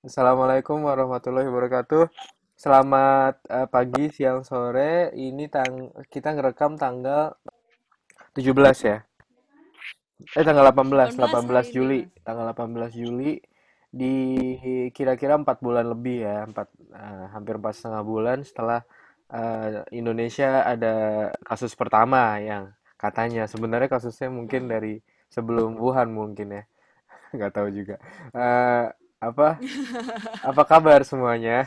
Assalamualaikum warahmatullahi wabarakatuh. Selamat pagi, siang, sore. Ini kita ngerekam tanggal 17 ya. Tanggal 18, 18 18 hari ini, Juli. Mas. Tanggal 18 Juli di kira-kira 4 bulan lebih ya, hampir 4,5 bulan setelah Indonesia ada kasus pertama yang katanya sebenarnya kasusnya mungkin Hmm. dari sebelum Wuhan mungkin ya. Nggak tahu juga. Eh, apa apa kabar semuanya?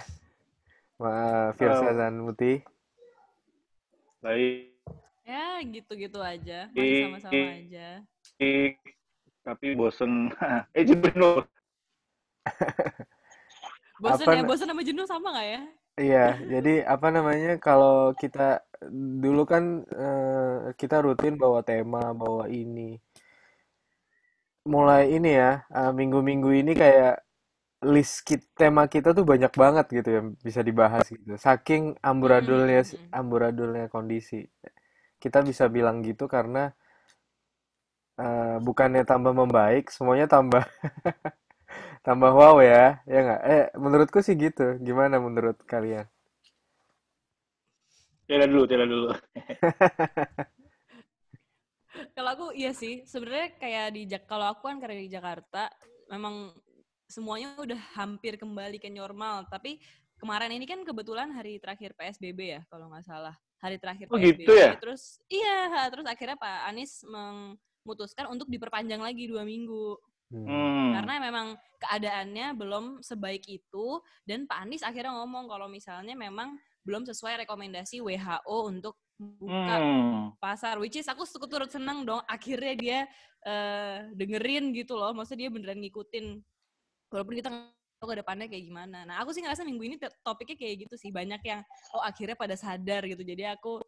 Firsa Eh, dan Muti. baik, Ya, gitu-gitu aja. Masih sama-sama aja. tapi bosen. Jenuh. Bosen ya? Apa Bosen sama jenuh sama nggak ya? iya, jadi apa namanya kalau kita dulu kan kita rutin bawa tema, bawa ini. Mulai ini ya, minggu-minggu ini kayak tema kita tuh banyak banget gitu ya bisa dibahas gitu. Saking Hmm. amburadulnya kondisi. Kita bisa bilang gitu karena bukannya tambah membaik, semuanya tambah tambah wow ya, ya nggak? Menurutku sih gitu. Gimana menurut kalian? Tiada dulu. Kalau aku iya sih. Sebenarnya kayak kalau aku kan karena di Jakarta, memang semuanya udah hampir kembali ke normal. Tapi kemarin ini kan kebetulan hari terakhir PSBB ya, kalau nggak salah. Hari terakhir Oh gitu PSBB, ya? terus iya, terus akhirnya Pak Anies memutuskan untuk diperpanjang lagi 2 minggu. Hmm. Hmm. Karena memang keadaannya belum sebaik itu, dan Pak Anies akhirnya ngomong kalau misalnya memang belum sesuai rekomendasi WHO untuk buka Hmm. pasar, which is aku turut seneng dong akhirnya dia dengerin gitu loh, maksudnya dia beneran ngikutin walaupun kita nggak tahu ke depannya kayak gimana. Nah aku sih ngerasa minggu ini topiknya kayak gitu sih, banyak yang akhirnya pada sadar gitu, jadi aku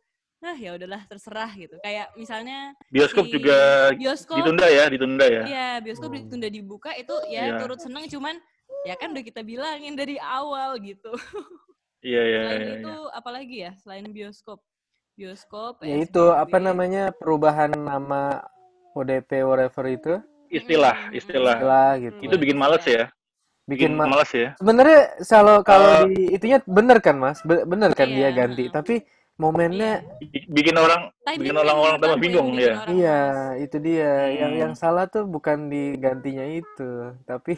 ya udahlah terserah gitu, kayak misalnya si Bioskop juga bioskop. ditunda ya, ditunda ya. Iya, bioskop Hmm. ditunda dibuka itu ya Iya, turut seneng, cuman ya kan udah kita bilangin dari awal gitu. iya, iya, Selain iya, itu iya. apalagi ya, selain bioskop, bioskop, Ya itu PSBB. apa namanya perubahan nama ODP whatever itu Istilah. istilah gitu. Itu Perubahan bikin males istilah. ya. Bikin Bikin males ya. sebenarnya kalau kalau Eh, di itunya bener kan Mas? Bener kan Iya, dia ganti. Tapi momennya iya. bikin Timingnya orang menurut tambah aku yang bingung bikin ya. orang iya males. itu dia. Yang Hmm. salah tuh bukan digantinya itu, tapi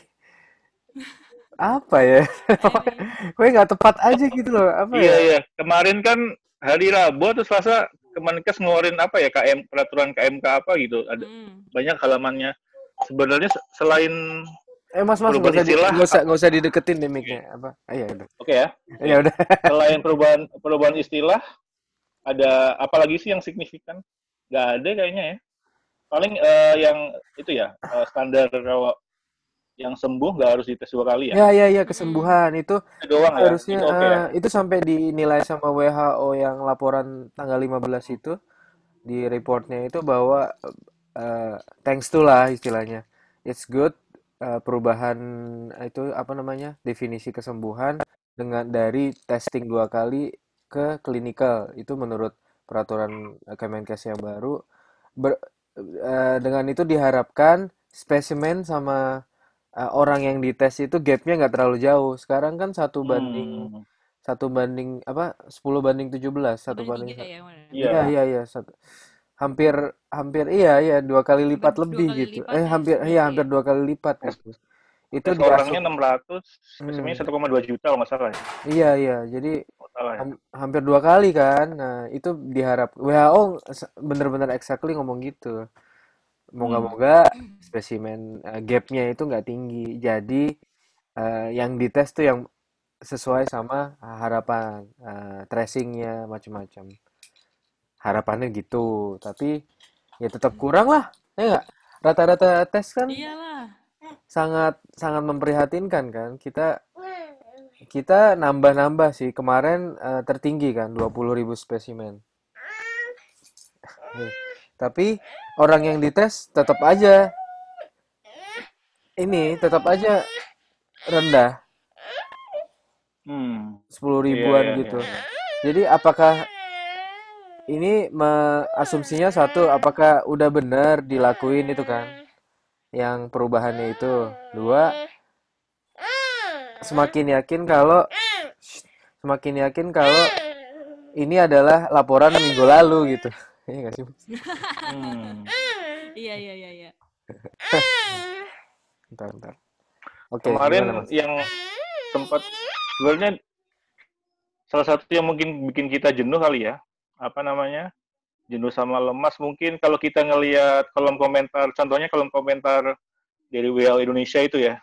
apa ya? Timing. Gue nggak tepat aja gitu loh. Apa Iya, ya? iya. Kemarin kan hari Rabu atau Selasa Kemenkes ngeluarin apa ya, peraturan KMK apa gitu. Ada Mm. banyak halamannya. Sebenarnya selain Mas perubahan istilah, nggak usah dideketin deh mic-nya apa? Ya udah. oke ya, Ya oke. udah. Selain perubahan istilah, ada apa lagi sih yang signifikan? Nggak ada kayaknya ya. Paling yang itu ya, standar kalau yang sembuh nggak harus dites 2 kali ya. Ya, Mm. kesembuhan itu Itu doang ya, harusnya itu oke ya. itu sampai dinilai sama WHO yang laporan tanggal 15 itu di reportnya itu bahwa eh, thanks to lah istilahnya. It's good perubahan itu apa namanya? Definisi kesembuhan dengan dari testing 2 kali ke klinikal itu menurut peraturan Kemenkes yang baru. Ber- dengan itu diharapkan spesimen sama orang yang dites itu gapnya nggak terlalu jauh. Sekarang kan Hmm, 1 banding apa 10 banding 17 Satu satu banding banding tiga ya, mana? iya iya. iya iya hampir hampir iya 2 kali Hampir lipat dua lebih kali gitu. lipat ya Hampir iya berarti hampir ya. 2 kali lipat Tes, gitu. Itu tes diasum. orangnya 600, spesimennya Hmm, 1,2 juta kalau nggak salah ya. iya jadi Nggak salah ya. hampir 2 kali kan. Nah itu diharap WHO bener-bener exactly ngomong gitu. Hmm. Moga-moga spesimen gapnya itu nggak tinggi. Jadi yang dites tuh yang sesuai sama harapan tracingnya macam-macam. Harapannya gitu, tapi ya tetap kurang lah, ya nggak? Rata-rata tes kan Iyalah. sangat sangat memprihatinkan kan. Kita nambah-nambah sih kemarin tertinggi kan 20.000 spesimen. Tapi orang yang dites tetap aja rendah Hmm. 10 Iya, ribuan iya, iya, gitu. iya. Jadi apakah ini asumsinya satu, apakah udah benar dilakuin itu kan? Yang perubahannya itu. Dua, semakin yakin kalau semakin yakin kalau ini adalah laporan minggu lalu gitu. Iya nggak sih? Hmm. Iya. Bentar. Oke, gimana Kemarin Mas? yang sempat sebenarnya salah satu yang mungkin bikin kita jenuh kali ya, apa namanya, jenuh sama lemas mungkin kalau kita ngelihat kolom komentar, contohnya kolom komentar dari WHO Indonesia itu ya.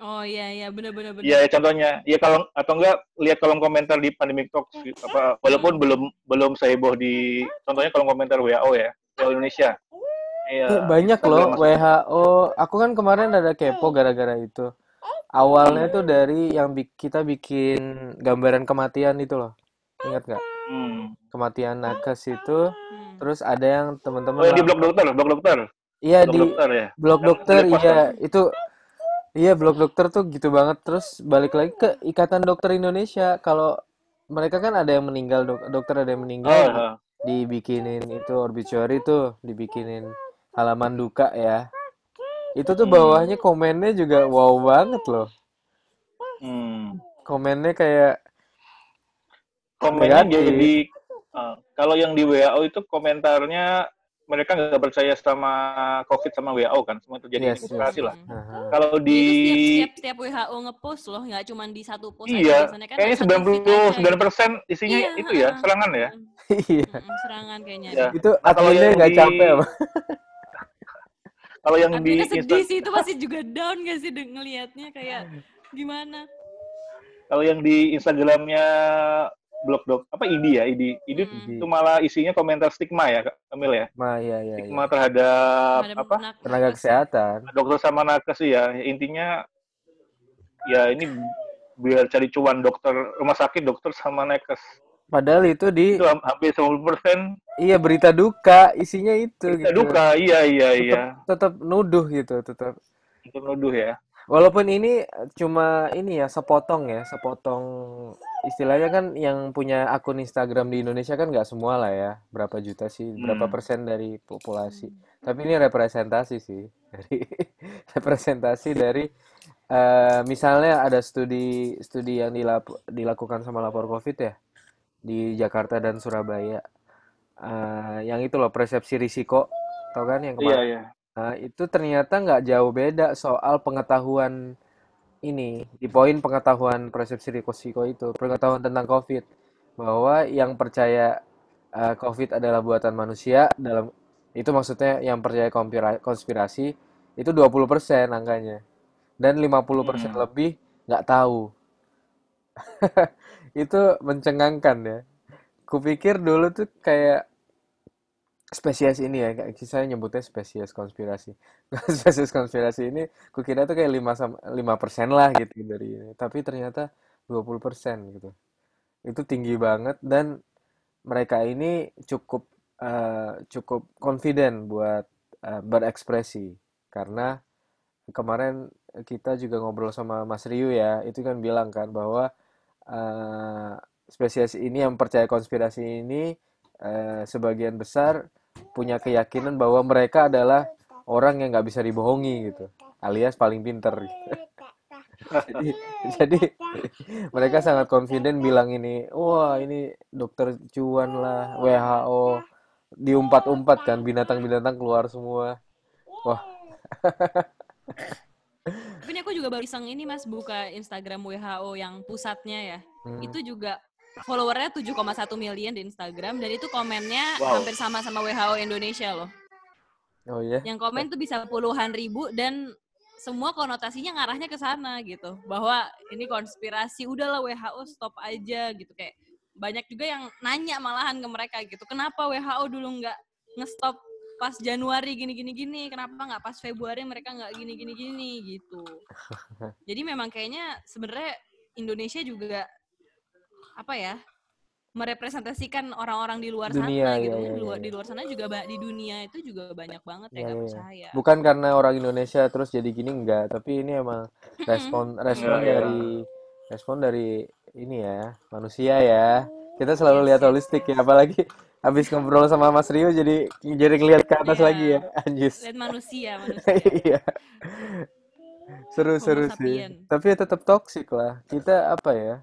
Oh iya, benar. Iya, contohnya. Ya kalau atau enggak lihat kolom komentar di Pandemic Talks apa walaupun Hmm. belum seheboh di contohnya kolom komentar WHO ya, WHO Indonesia. Iya, Banyak loh Instagram maksudnya. WHO. Aku kan kemarin ada kepo gara-gara itu. Awalnya Hmm. tuh dari yang kita bikin gambaran kematian itu loh. Ingat nggak? Hmm. Kematian nakes itu. Hmm. Terus ada yang Oh, teman-teman yang di blog dokter, iya blog di dokter ya. blog Yang dokter, nge-repost kan. iya itu. Iya, blog dokter tuh gitu banget. Terus balik lagi ke Ikatan Dokter Indonesia. Kalau mereka kan ada yang meninggal, dokter ada yang meninggal, Oh, oh. dibikinin itu obituary tuh, dibikinin halaman duka ya. Itu tuh Hmm. bawahnya komennya juga wow banget loh. Hmm. Komennya kayak Komennya negatif. jadi kalau yang di WHO itu komentarnya mereka nggak percaya sama COVID sama WHO kan, semua terjadi ini Yes, yes, konspirasi yes. lah. Hmm. Aha. Kalau Dia di itu setiap WHO ngepost loh, nggak cuma di satu post aja. iya, Biasanya kan kayaknya satu feed aja gitu. 99% isinya Iya, itu ya, serangan ya. Iya. serangan kayaknya Ya. deh. Itu Nah, adminnya nggak capek apa? kalau yang Adminnya di sedih sih, itu pasti juga down gak sih ngelihatnya kayak gimana? kalau yang di Instagramnya blog apa ID ya, ID Hmm. itu Jadi, malah isinya komentar stigma ya, Kamil ya. ya, Stigma ya. terhadap Terhadap apa? Tenaga nakes ya. kesehatan. Dokter sama nakes sih ya. Intinya ya ini biar cari cuan dokter rumah sakit dokter sama nakes Padahal itu itu hampir 90% iya berita duka, isinya itu berita gitu. duka. Iya, Tetap tetap nuduh gitu, tetap. itu menuduh ya. Walaupun ini cuma ini ya sepotong istilahnya kan yang punya akun Instagram di Indonesia kan nggak semua lah ya, berapa juta sih, berapa Hmm. persen dari populasi. Hmm. Tapi ini representasi sih dari representasi dari misalnya ada studi yang dilakukan sama lapor COVID ya di Jakarta dan Surabaya. Yang itu loh persepsi risiko, tau kan yang Iya, kemarin? iya. Nah, itu ternyata nggak jauh beda soal pengetahuan ini, di poin pengetahuan persepsi risiko itu, pengetahuan tentang COVID. Bahwa yang percaya COVID adalah buatan manusia, itu maksudnya yang percaya konspirasi, itu 20% angkanya. Dan 50% Hmm. lebih nggak tahu. Itu mencengangkan ya. Kupikir dulu tuh kayak spesies ini ya, kayak saya nyebutnya spesies konspirasi. Spesies konspirasi ini kukira tuh kayak 5% lah gitu dari ini. Tapi ternyata 20% gitu. Itu tinggi banget dan mereka ini cukup confident buat berekspresi. Karena kemarin kita juga ngobrol sama Mas Ryu ya, itu kan bilang kan bahwa eh, spesies ini yang percaya konspirasi ini sebagian besar punya keyakinan bahwa mereka adalah orang yang nggak bisa dibohongi gitu, alias paling pinter. Gitu. Jadi, jadi mereka sangat confident bilang ini, wah ini dokter cuan lah, WHO diumpat-umpat kan binatang-binatang keluar semua. Wah, Tapi ini aku juga baru iseng ini Mas buka Instagram WHO yang pusatnya ya. hmm. Itu juga followernya 7,1 million di Instagram dan itu komennya Wow. hampir sama WHO Indonesia loh. Oh iya, Yang komen tuh bisa puluhan ribu dan semua konotasinya ngarahnya ke sana gitu. Bahwa ini konspirasi, udahlah WHO stop aja gitu kayak. Banyak juga yang nanya malahan ke mereka gitu. Kenapa WHO dulu nggak nge-stop pas Januari gini, kenapa nggak pas Februari mereka nggak gini gitu. Jadi memang kayaknya sebenarnya Indonesia juga apa ya merepresentasikan orang-orang di luar dunia sana ya, gitu. ya, ya, Di ya. luar sana juga di dunia itu juga banyak banget yang Ya, nggak ya, ya. percaya. Bukan karena orang Indonesia terus jadi gini enggak, tapi ini emang respon Iya, respon iya. dari ini ya, manusia ya. Kita selalu lihat Yes. holistik ya, apalagi habis ngobrol sama Mas Rio jadi ngelihat ke atas lagi ya, Iya. anjis. Lihat manusia. Iya. Homo Seru-seru sih. sapien. Tapi ya tetap toksik lah. Kita apa ya?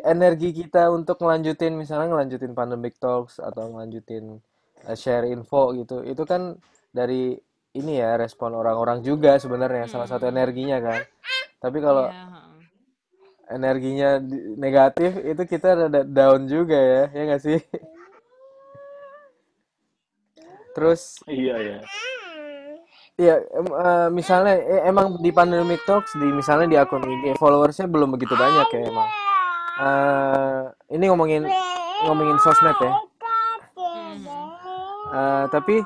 Energi kita untuk ngelanjutin misalnya ngelanjutin pandemic talks atau ngelanjutin share info gitu. Itu kan dari ini ya respon orang-orang juga sebenarnya salah satu Hmm, energinya kan. Tapi kalau iya. Heeh. energinya negatif itu kita rada down juga ya. Ya nggak sih? Terus Iya ya. ya misalnya emang di Pandemic Talks di misalnya di akun IG followersnya belum begitu banyak ya emang. Ini ngomongin sosmed ya. Mhm. Tapi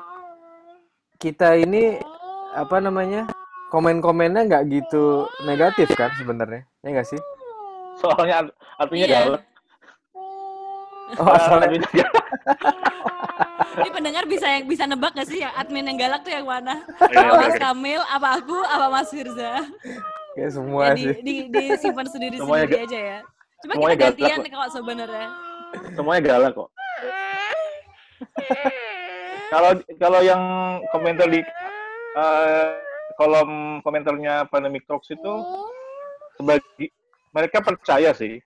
kita ini apa namanya komen-komennya nggak gitu negatif kan sebenarnya, ya nggak sih? Soalnya artinya Iya. galak. Oh Soalnya asalnya, artinya galak. Ini pendengar bisa nebak gak sih yang admin yang galak tuh yang mana? Iya, Apa oke, Mas oke. Kamil, apa aku, apa Mas Firza? kayak semua Ya sih. disimpan Semuanya sendiri-sendiri aja ya. Cuma kita semuanya galak gantian kok. kok sebenarnya. Semuanya galak kok. Kalau kalau yang komentar di eh, kolom komentarnya Pandemic Talks itu sebagai mereka percaya sih,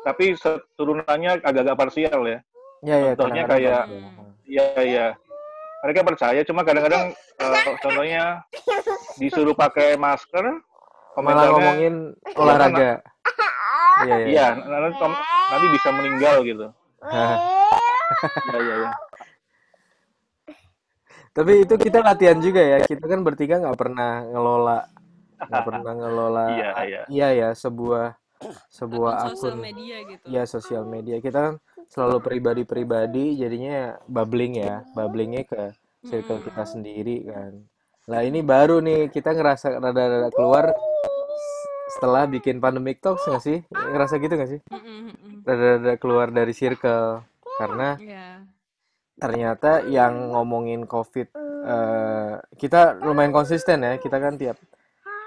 tapi turunannya agak-agak parsial ya. Ya ya Contohnya kadang-kadang kayak, pasti. Hmm. ya ya, mereka percaya, cuma kadang-kadang contohnya disuruh pakai masker, Malah komentarnya, ngomongin ya kan, olahraga. Iya ya. iya, nanti bisa meninggal gitu. Ya ya ya. Tapi itu kita latihan juga ya. Kita kan bertiga nggak pernah ngelola Iya iya. iya ya sebuah Akun sosial akun media gitu. ya sosial media. Kita kan selalu pribadi-pribadi jadinya babblingnya ke circle kita Mm-mm. sendiri kan. Lah ini baru nih kita ngerasa rada-rada keluar setelah bikin pandemic talks nggak sih? Ngerasa gitu nggak sih? Mm-mm, mm-mm. Rada-rada keluar dari circle karena Iya. ternyata yang ngomongin COVID kita lumayan konsisten ya. Kita kan tiap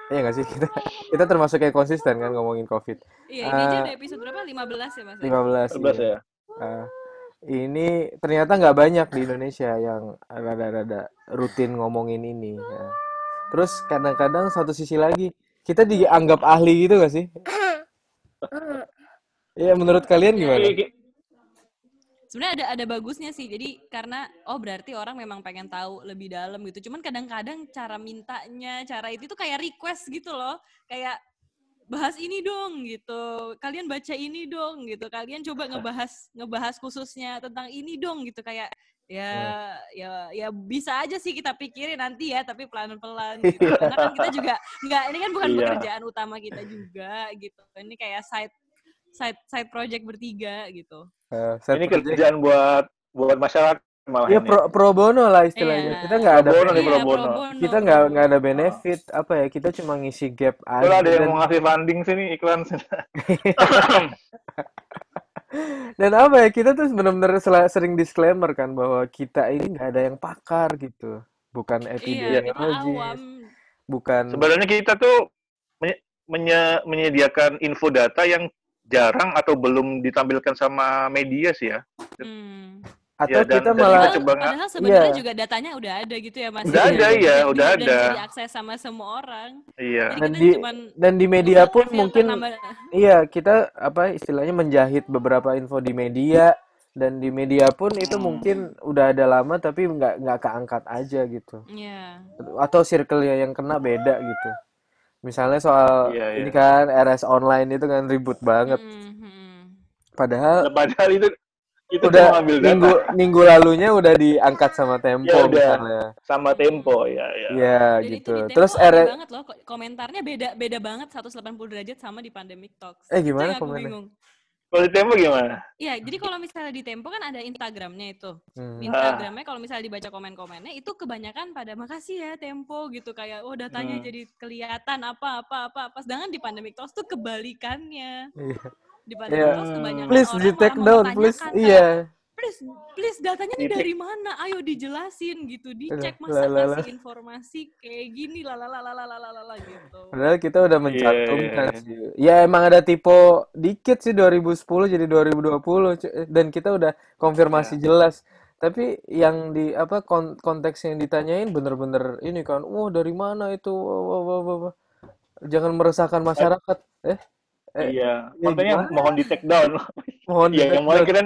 iya nggak sih kita kita termasuk kayak konsisten kan ngomongin COVID. Iya, ini aja Eh udah episode berapa? 15 ya, Mas ya? 15 11 iya. ya. Eh, ini ternyata nggak banyak di Indonesia yang rada-rada rutin ngomongin ini. Ya. Terus kadang-kadang satu sisi lagi kita dianggap ahli gitu nggak sih? Iya menurut kalian Ya, gimana? sebenarnya ada bagusnya sih. Jadi karena berarti orang memang pengen tahu lebih dalam gitu. Cuman kadang-kadang cara mintanya, cara itu tuh kayak request gitu loh. Kayak bahas ini dong gitu. Kalian baca ini dong gitu. Kalian coba ngebahas khususnya tentang ini dong gitu kayak ya Hmm. ya bisa aja sih kita pikirin nanti ya tapi pelan-pelan gitu. Karena kan kita juga nggak ini kan bukan Iya. pekerjaan utama kita juga gitu. Ini kayak side project bertiga gitu. Side Ini project. kerjaan buat masyarakat malah Iya ini. pro bono lah Iya, istilahnya. Kita nggak Pro ada bono nih, iya pro benefit. pro bono. bono, Kita pro nggak ada bono. benefit apa ya? Kita cuma ngisi gap Kalau aja ada yang dan mau ngasih funding sini iklan. dan apa ya? Kita tuh benar-benar sering disclaimer kan bahwa kita ini nggak ada yang pakar gitu. Bukan Iya, kita awam. epidemiologis, bukan Sebenarnya kita tuh menyediakan info data yang jarang atau belum ditampilkan sama media sih ya. Hmm. atau Ya kita dan kita malah coba Padahal sebenarnya iya juga datanya udah ada gitu ya Mas udah ya. ada Dan ya, bisa, udah bisa dan ada. bisa diakses sama semua orang. Iya. Jadi dan kita di cuman dan di media pun ngefilter mungkin nambah. iya kita apa istilahnya menjahit beberapa info di media dan di media pun itu mungkin udah ada lama tapi nggak keangkat aja gitu Iya. atau circle-nya yang kena beda gitu misalnya soal Iya, ini iya. kan RS online itu kan ribut banget Mm-mm, mm-mm. padahal Nah, padahal itu udah cuma ngambil minggu data. minggu lalunya udah diangkat sama Tempo Ya udah misalnya sama Mm-mm. Tempo ya ya. ya Dan itu di gitu Tempo terus aneh banget loh, komentarnya beda beda banget 180 derajat sama di Pandemic Talks. Itu gimana yang aku komennya bingung. Kalau di Tempo gimana? Iya, jadi kalau misalnya di Tempo kan ada Instagramnya itu. Di Ah, Instagramnya kalau misalnya dibaca komen-komennya itu kebanyakan pada makasih ya Tempo gitu kayak datanya hmm. jadi kelihatan apa. Sedangkan di Pandemic Talks tuh kebalikannya. iya Di iya Pandemic Talks kebanyakan please di orang malah take down please mempertanyakan kayak iya please datanya nih Di dari mana? Ayo dijelasin gitu, lah dicek lah masa lah lah. kasih informasi kayak gini lah gitu. Padahal kita udah iya, mencantumkan sih. Ya emang ada tipe dikit sih 2010 jadi 2020 dan kita udah konfirmasi iya. jelas. Tapi yang di apa konteks yang ditanyain bener-bener ini kan, wah dari mana itu, wah, wah, wah, wah, wah. Jangan meresahkan Eh, masyarakat. Eh, iya, ya kontennya gimana? mohon di take down. Mohon di Iya, yang take mulai down. kira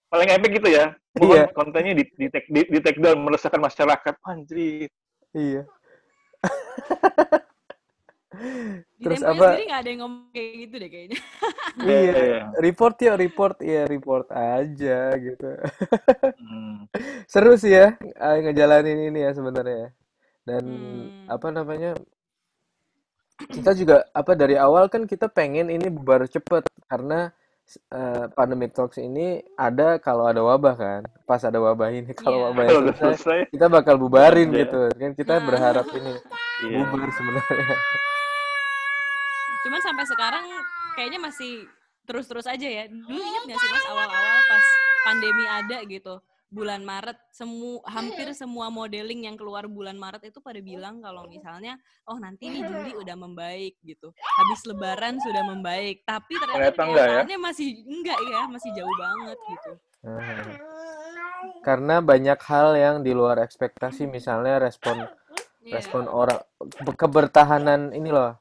paling epic gitu ya. Mohon Iya, kontennya di take down, meresahkan masyarakat. Anjir. iya. Di Terus Temponya sendiri apa? nggak ada yang ngomong kayak gitu deh kayaknya. Iya, Iya, iya. report ya report, iya report aja gitu. Hmm. Seru sih ya ngejalanin ini ya sebenarnya. Dan Hmm. apa namanya? Kita juga apa dari awal kan kita pengen ini bubar cepet karena pandemic talks ini ada kalau ada wabah kan. Pas ada wabah ini kalau Iya. wabahnya Kalau udah selesai selesai, kita bakal nggak bubarin ada. gitu. Kan kita Nah, berharap ini Iya. bubar sebenarnya. cuman sampai sekarang kayaknya masih terus-terus aja ya. Dulu ingat nggak sih Mas awal-awal pas pandemi ada gitu, bulan Maret, hampir semua modeling yang keluar bulan Maret itu pada bilang kalau misalnya, oh nanti nih Juli udah membaik gitu. Habis Lebaran sudah membaik. Tapi ternyata Ternyata enggak ya. kenyataannya masih enggak ya, masih jauh banget gitu. Nah, karena banyak hal yang di luar ekspektasi, misalnya respon Iya. orang kebertahanan ini loh.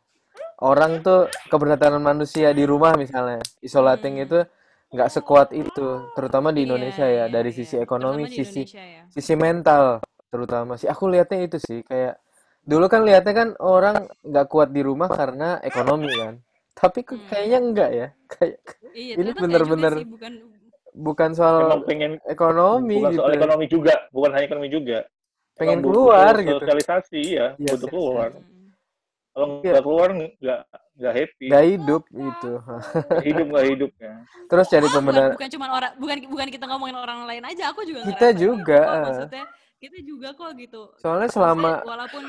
Orang tuh kebertahanan manusia di rumah misalnya isolating itu Hmm. nggak sekuat itu, terutama di Iya, Indonesia ya, iya, dari iya. sisi Terutama ekonomi, di sisi Indonesia ya. sisi mental terutama sih. Aku lihatnya itu sih kayak dulu kan lihatnya kan orang nggak kuat di rumah karena ekonomi kan. Tapi Hmm. kayaknya enggak ya. Kayak Iya, ini ternyata enggak juga bener-bener sih, bukan. bukan soal Emang pengen, ekonomi bukan soal gitu. ekonomi juga, bukan hanya ekonomi juga. Pengen Emang keluar butuh gitu. sosialisasi ya, Yes, butuh yes, yes. keluar. Hmm. Kalau Iya, nggak keluar nggak happy, nggak hidup gitu. nggak hidup ya. Terus cari bukan pembenar bukan cuma orang, bukan kita ngomongin orang lain aja, aku juga kita ngerasain itu juga. kok, maksudnya kita juga kok gitu, Soalnya maksudnya selama walaupun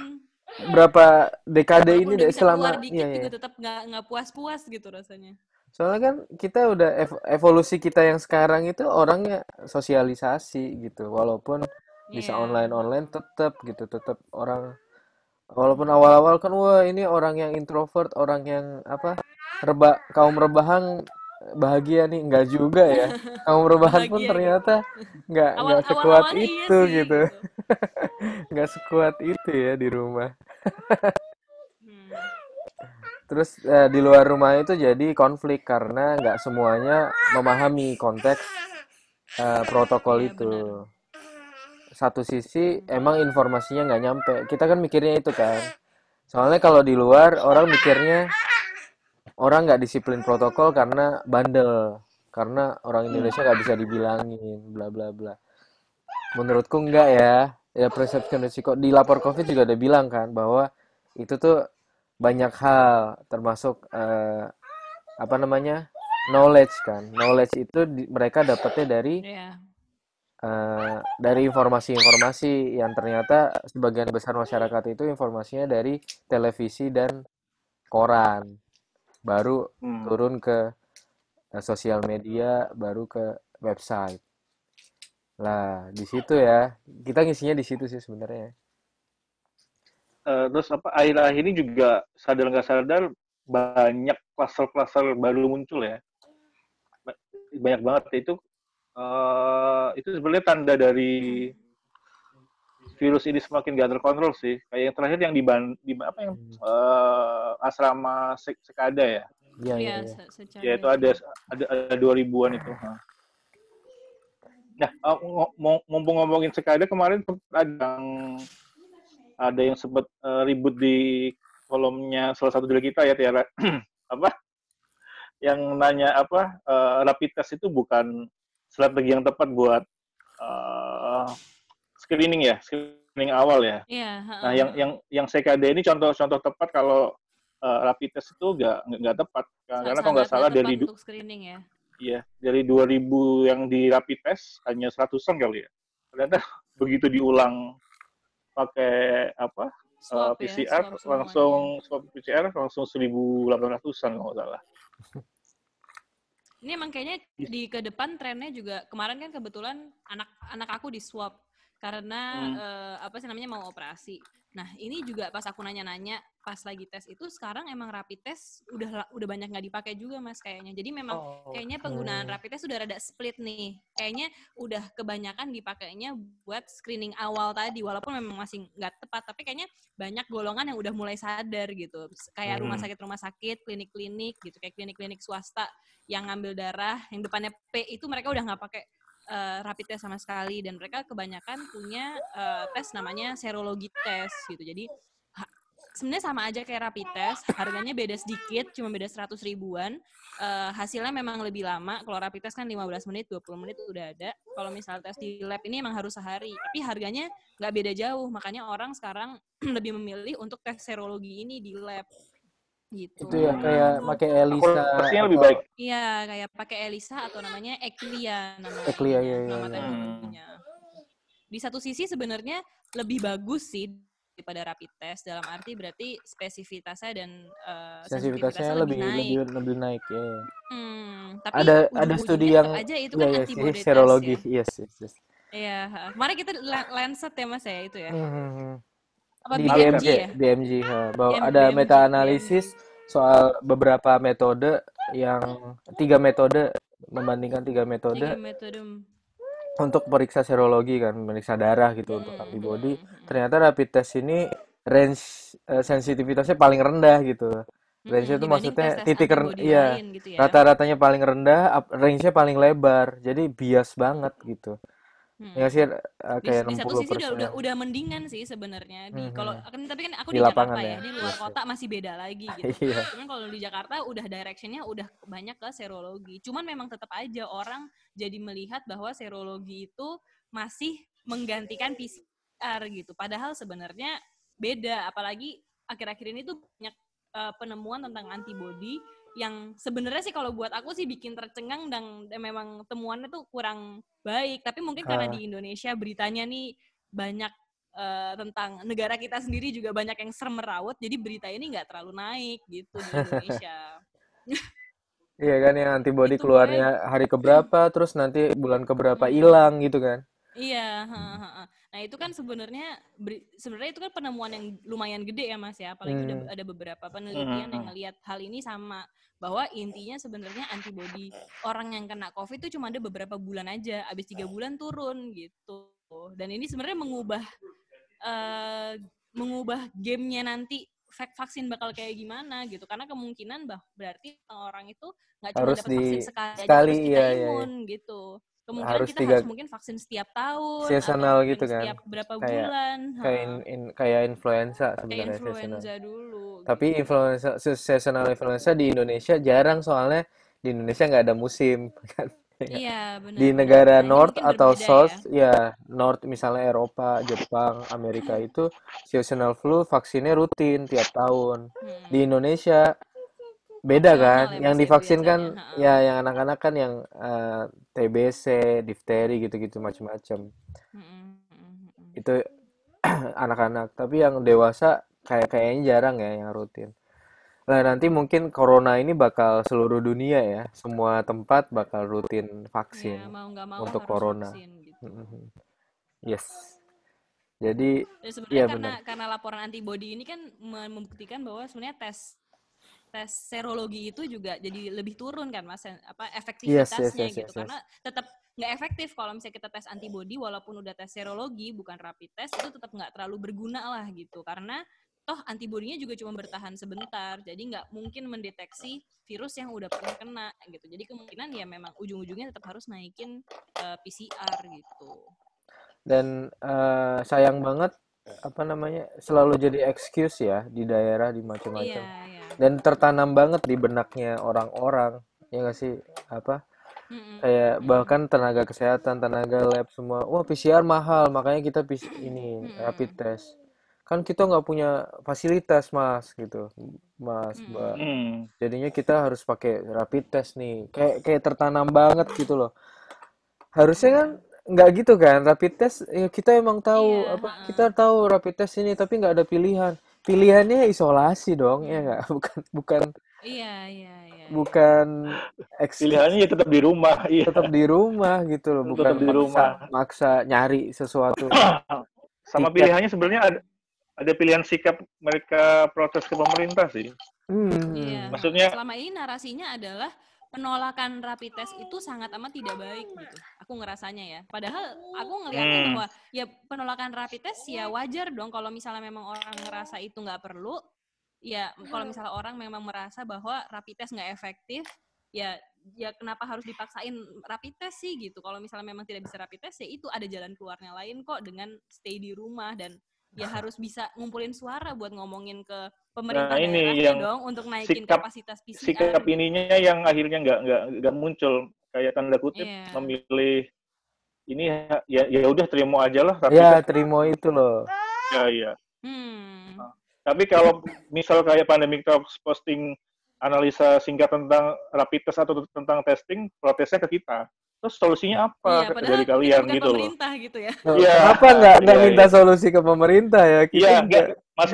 berapa dekade walaupun ini udah deh bisa keluar selama iya dikit ya. juga tetap nggak puas-puas gitu rasanya. Soalnya kan kita udah evolusi kita yang sekarang itu orangnya sosialisasi gitu. Walaupun bisa Iya. online-online tetap gitu, tetap orang walaupun awal-awal kan wah ini orang yang introvert, orang yang apa? Kaum rebahan bahagia nih, enggak juga ya. Kaum rebahan pun Bahagia gitu. ternyata enggak sekuat Awalnya iya itu sih gitu. gitu. Enggak sekuat itu ya di rumah. Hmm. Terus di luar rumah itu jadi konflik karena nggak semuanya memahami konteks protokol Iya itu. benar. Satu sisi Hmm. emang informasinya nggak nyampe. Kita kan mikirnya itu kan. Soalnya kalau di luar orang mikirnya orang nggak disiplin protokol karena bandel. Karena orang Hmm. Indonesia nggak bisa dibilangin, bla bla bla. Menurutku enggak ya. Ya perception risiko di lapor COVID juga udah bilang kan bahwa itu tuh banyak hal termasuk apa namanya knowledge kan knowledge itu mereka dapatnya Iya. dari informasi-informasi yang ternyata sebagian besar masyarakat itu informasinya dari televisi dan koran baru Hmm. turun ke sosial media baru ke website lah di situ ya kita ngisinya di situ sih sebenarnya. Terus apa akhir-akhir ini juga sadar nggak sadar banyak kluster-kluster baru muncul ya, banyak banget itu sebenarnya tanda dari virus ini semakin gak terkontrol sih. Kayak yang terakhir yang di apa yang asrama Sekada ya. Iya Iya, iya iya. Ya secara itu sih. ada 2000-an itu. Nah, mumpung ngomongin Sekada kemarin ada yang sempat ribut di kolomnya salah satu dari kita ya Tiara apa yang nanya apa rapid test itu bukan strategi yang tepat buat uh, screening awal ya. Iya, Nah, heeh, heeh. yang CKD ini contoh-contoh tepat kalau rapid test itu nggak tepat karena kalau nggak Sangat salah nggak tepat untuk screening ya. dari 2000 yang di rapid test hanya 100-an kali ya. Ternyata begitu diulang pakai apa Swab ya, PCR swab semuanya. langsung swab PCR langsung 1800-an kalau nggak salah. Ini emang kayaknya di ke depan trennya juga, kemarin kan kebetulan anak aku di swab. karena Hmm. apa sih namanya, mau operasi. Nah ini juga pas aku nanya-nanya pas lagi tes itu, sekarang emang rapid test udah banyak nggak dipakai juga Mas kayaknya. Jadi memang kayaknya penggunaan rapid test udah rada split nih. Kayaknya udah kebanyakan dipakainya buat screening awal tadi, walaupun memang masih nggak tepat, tapi kayaknya banyak golongan yang udah mulai sadar gitu. Kayak rumah sakit, klinik-klinik gitu, kayak klinik-klinik swasta yang ngambil darah, yang depannya P itu mereka udah nggak pakai rapid test sama sekali, dan mereka kebanyakan punya tes namanya serologi test gitu. Jadi sebenarnya sama aja kayak rapid test, harganya beda sedikit, cuma beda 100 ribuan. Hasilnya memang lebih lama. Kalau rapid test kan 15 menit, 20 menit udah ada. Kalau misalnya tes di lab ini emang harus sehari, tapi harganya nggak beda jauh. Makanya orang sekarang lebih memilih untuk tes serologi ini di lab gitu. Itu ya kayak pakai ELISA Akurasinya lebih atau baik. Iya, kayak pakai ELISA atau namanya Eclia Eclia ya, nama ya. teknologinya. Di satu sisi sebenarnya lebih bagus sih daripada rapid test, dalam arti berarti spesifitasnya dan sensitivitasnya Sensitivitasnya lebih lebih naik. lebih naik ya. Tapi Ada studi ujung-ujungnya tetap yang aja itu ya kan ya sih antibody test serologi, ya. yes, yes, yes. Iya, kemarin kita Lancet ya Mas ya itu ya. Apa Di BMG ya? BMG bahwa ada BMG. meta-analisis soal beberapa metode yang 3 metode, membandingkan 3 metode 3 metode. untuk periksa serologi kan, periksa darah gitu untuk antibody. Ternyata rapid test ini range sensitivitasnya paling rendah gitu. Range itu Dibanding maksudnya tes-tes titik rendah, antibody iya. lain gitu ya. Rata-ratanya paling rendah, range-nya paling lebar. Jadi bias banget gitu. Ya sih kayak Di satu sisi 60%. udah mendingan sih sebenarnya. Di kalau tapi kan aku Di di lapangan Jakarta ya. ya, di luar Yes, yes. kota masih beda lagi gitu. Iya. Cuman kalau di Jakarta udah directionnya udah banyak ke serologi. Cuman memang tetap aja orang jadi melihat bahwa serologi itu masih menggantikan PCR gitu. Padahal sebenarnya beda. Apalagi akhir-akhir ini tuh banyak penemuan tentang antibody yang sebenarnya sih kalau buat aku sih bikin tercengang, dan memang temuannya tuh kurang baik. Tapi mungkin karena di Indonesia beritanya nih banyak tentang negara kita sendiri juga banyak yang serem merawat, jadi berita ini nggak terlalu naik gitu di Indonesia. Iya kan yang antibody Itu gue keluarnya hari keberapa, terus nanti bulan keberapa hilang gitu kan. iya, nah itu kan sebenarnya itu kan penemuan yang lumayan gede ya Mas ya, apalagi udah ada beberapa penelitian yang ngelihat hal ini sama, bahwa intinya sebenarnya antibody orang yang kena COVID itu cuma ada beberapa bulan aja, abis 3 bulan turun gitu. Dan ini sebenarnya mengubah gamenya nanti vaksin bakal kayak gimana gitu, karena kemungkinan berarti orang itu nggak cuma Harus dapat di vaksin sekali aja sekali, terus kita iya iya iya. imun gitu. Kemungkinan Harus kita harus 3 mungkin vaksin setiap tahun atau seasonal mungkin gitu kan. setiap berapa Kayak bulan, kayak kayak influenza kayak sebenarnya seasonal. influenza dulu Tapi gitu. seasonal influenza di Indonesia jarang, soalnya di Indonesia nggak ada musim kan. Iya, Di benar-benar. negara Nah ini North mungkin atau berbeda ya. South, ya North misalnya Eropa, Jepang, Amerika itu seasonal flu vaksinnya rutin tiap tahun. Di Indonesia beda kan, Opsional ya yang Mas ya divaksin kan biasanya. ya yang anak-anak kan yang TBC, difteri gitu-gitu macam-macam. Itu anak-anak, tapi yang dewasa kayaknya jarang ya yang rutin. Nah, nanti mungkin corona ini bakal seluruh dunia ya, semua tempat bakal rutin Ya vaksin mau nggak mau untuk harus corona. vaksin gitu. Yes. Jadi, Dan sebenarnya iya benar. karena laporan antibody ini kan membuktikan bahwa sebenarnya tes serologi itu juga jadi lebih turun kan Mas, apa Yes, yes, efektivitasnya yes, gitu, yes, yes. karena tetap nggak efektif kalau misalnya kita tes antibody walaupun udah tes serologi bukan rapid test, itu tetap nggak terlalu berguna lah gitu, karena toh antibodinya juga cuma bertahan sebentar, jadi nggak mungkin mendeteksi virus yang udah pernah kena gitu. Jadi kemungkinan ya memang ujung-ujungnya tetap harus naikin PCR gitu. Dan sayang banget apa namanya selalu jadi excuse ya di daerah di macam-macam. Iya. Dan tertanam banget di benaknya orang-orang, ya nggak sih, apa kayak bahkan tenaga kesehatan, tenaga lab semua, wah PCR mahal, makanya kita ini rapid test. Kan kita nggak punya fasilitas mas gitu, mas mbak. Jadinya kita harus pakai rapid test nih, kayak tertanam banget gitu loh. Harusnya kan nggak gitu kan, rapid test ya kita emang tahu Iya, apa, kita tahu rapid test ini tapi nggak ada pilihan. Pilihannya isolasi dong, ya nggak? Bukan bukan Iya, iya, iya, iya. bukan excuse, Pilihannya ya tetap di rumah, tetap iya, di rumah gitu loh, bukan tetap di maksa rumah. maksa nyari sesuatu Sama tiket. pilihannya sebenarnya ada pilihan sikap mereka protes ke pemerintah sih. Iya, Hmm. Maksudnya, selama ini narasinya adalah penolakan rapid test itu sangat amat tidak baik gitu. Aku ngerasanya ya. Padahal aku ngelihatnya hmm, bahwa ya penolakan rapid test ya wajar dong kalau misalnya memang orang ngerasa itu nggak perlu. Ya kalau misalnya orang memang merasa bahwa rapid test nggak efektif, ya ya kenapa harus dipaksain rapid test sih gitu. Kalau misalnya memang tidak bisa rapid test ya itu ada jalan keluarnya lain kok dengan stay di rumah dan ya harus bisa ngumpulin suara buat ngomongin ke nah pemerintah ini daerahnya yang dong untuk naikin sikap kapasitas PCR sikap gitu. ininya yang akhirnya nggak muncul, kayak tanda kutip Iya. memilih ini, ya udah terima aja lah rapid Ya, test. terima itu loh. Ya, iya. Hmm. Nah, tapi kalau misal kayak Pandemic Talks posting analisa singkat tentang rapid test atau tentang testing, protesnya ke kita. Terus solusinya Iya, apa padahal dari kita kalian bukan gitu loh? pemerintah gitu ya. Loh, Iya, kenapa nggak iya, minta iya. solusi ke pemerintah ya? Kita Iya, juga. nggak,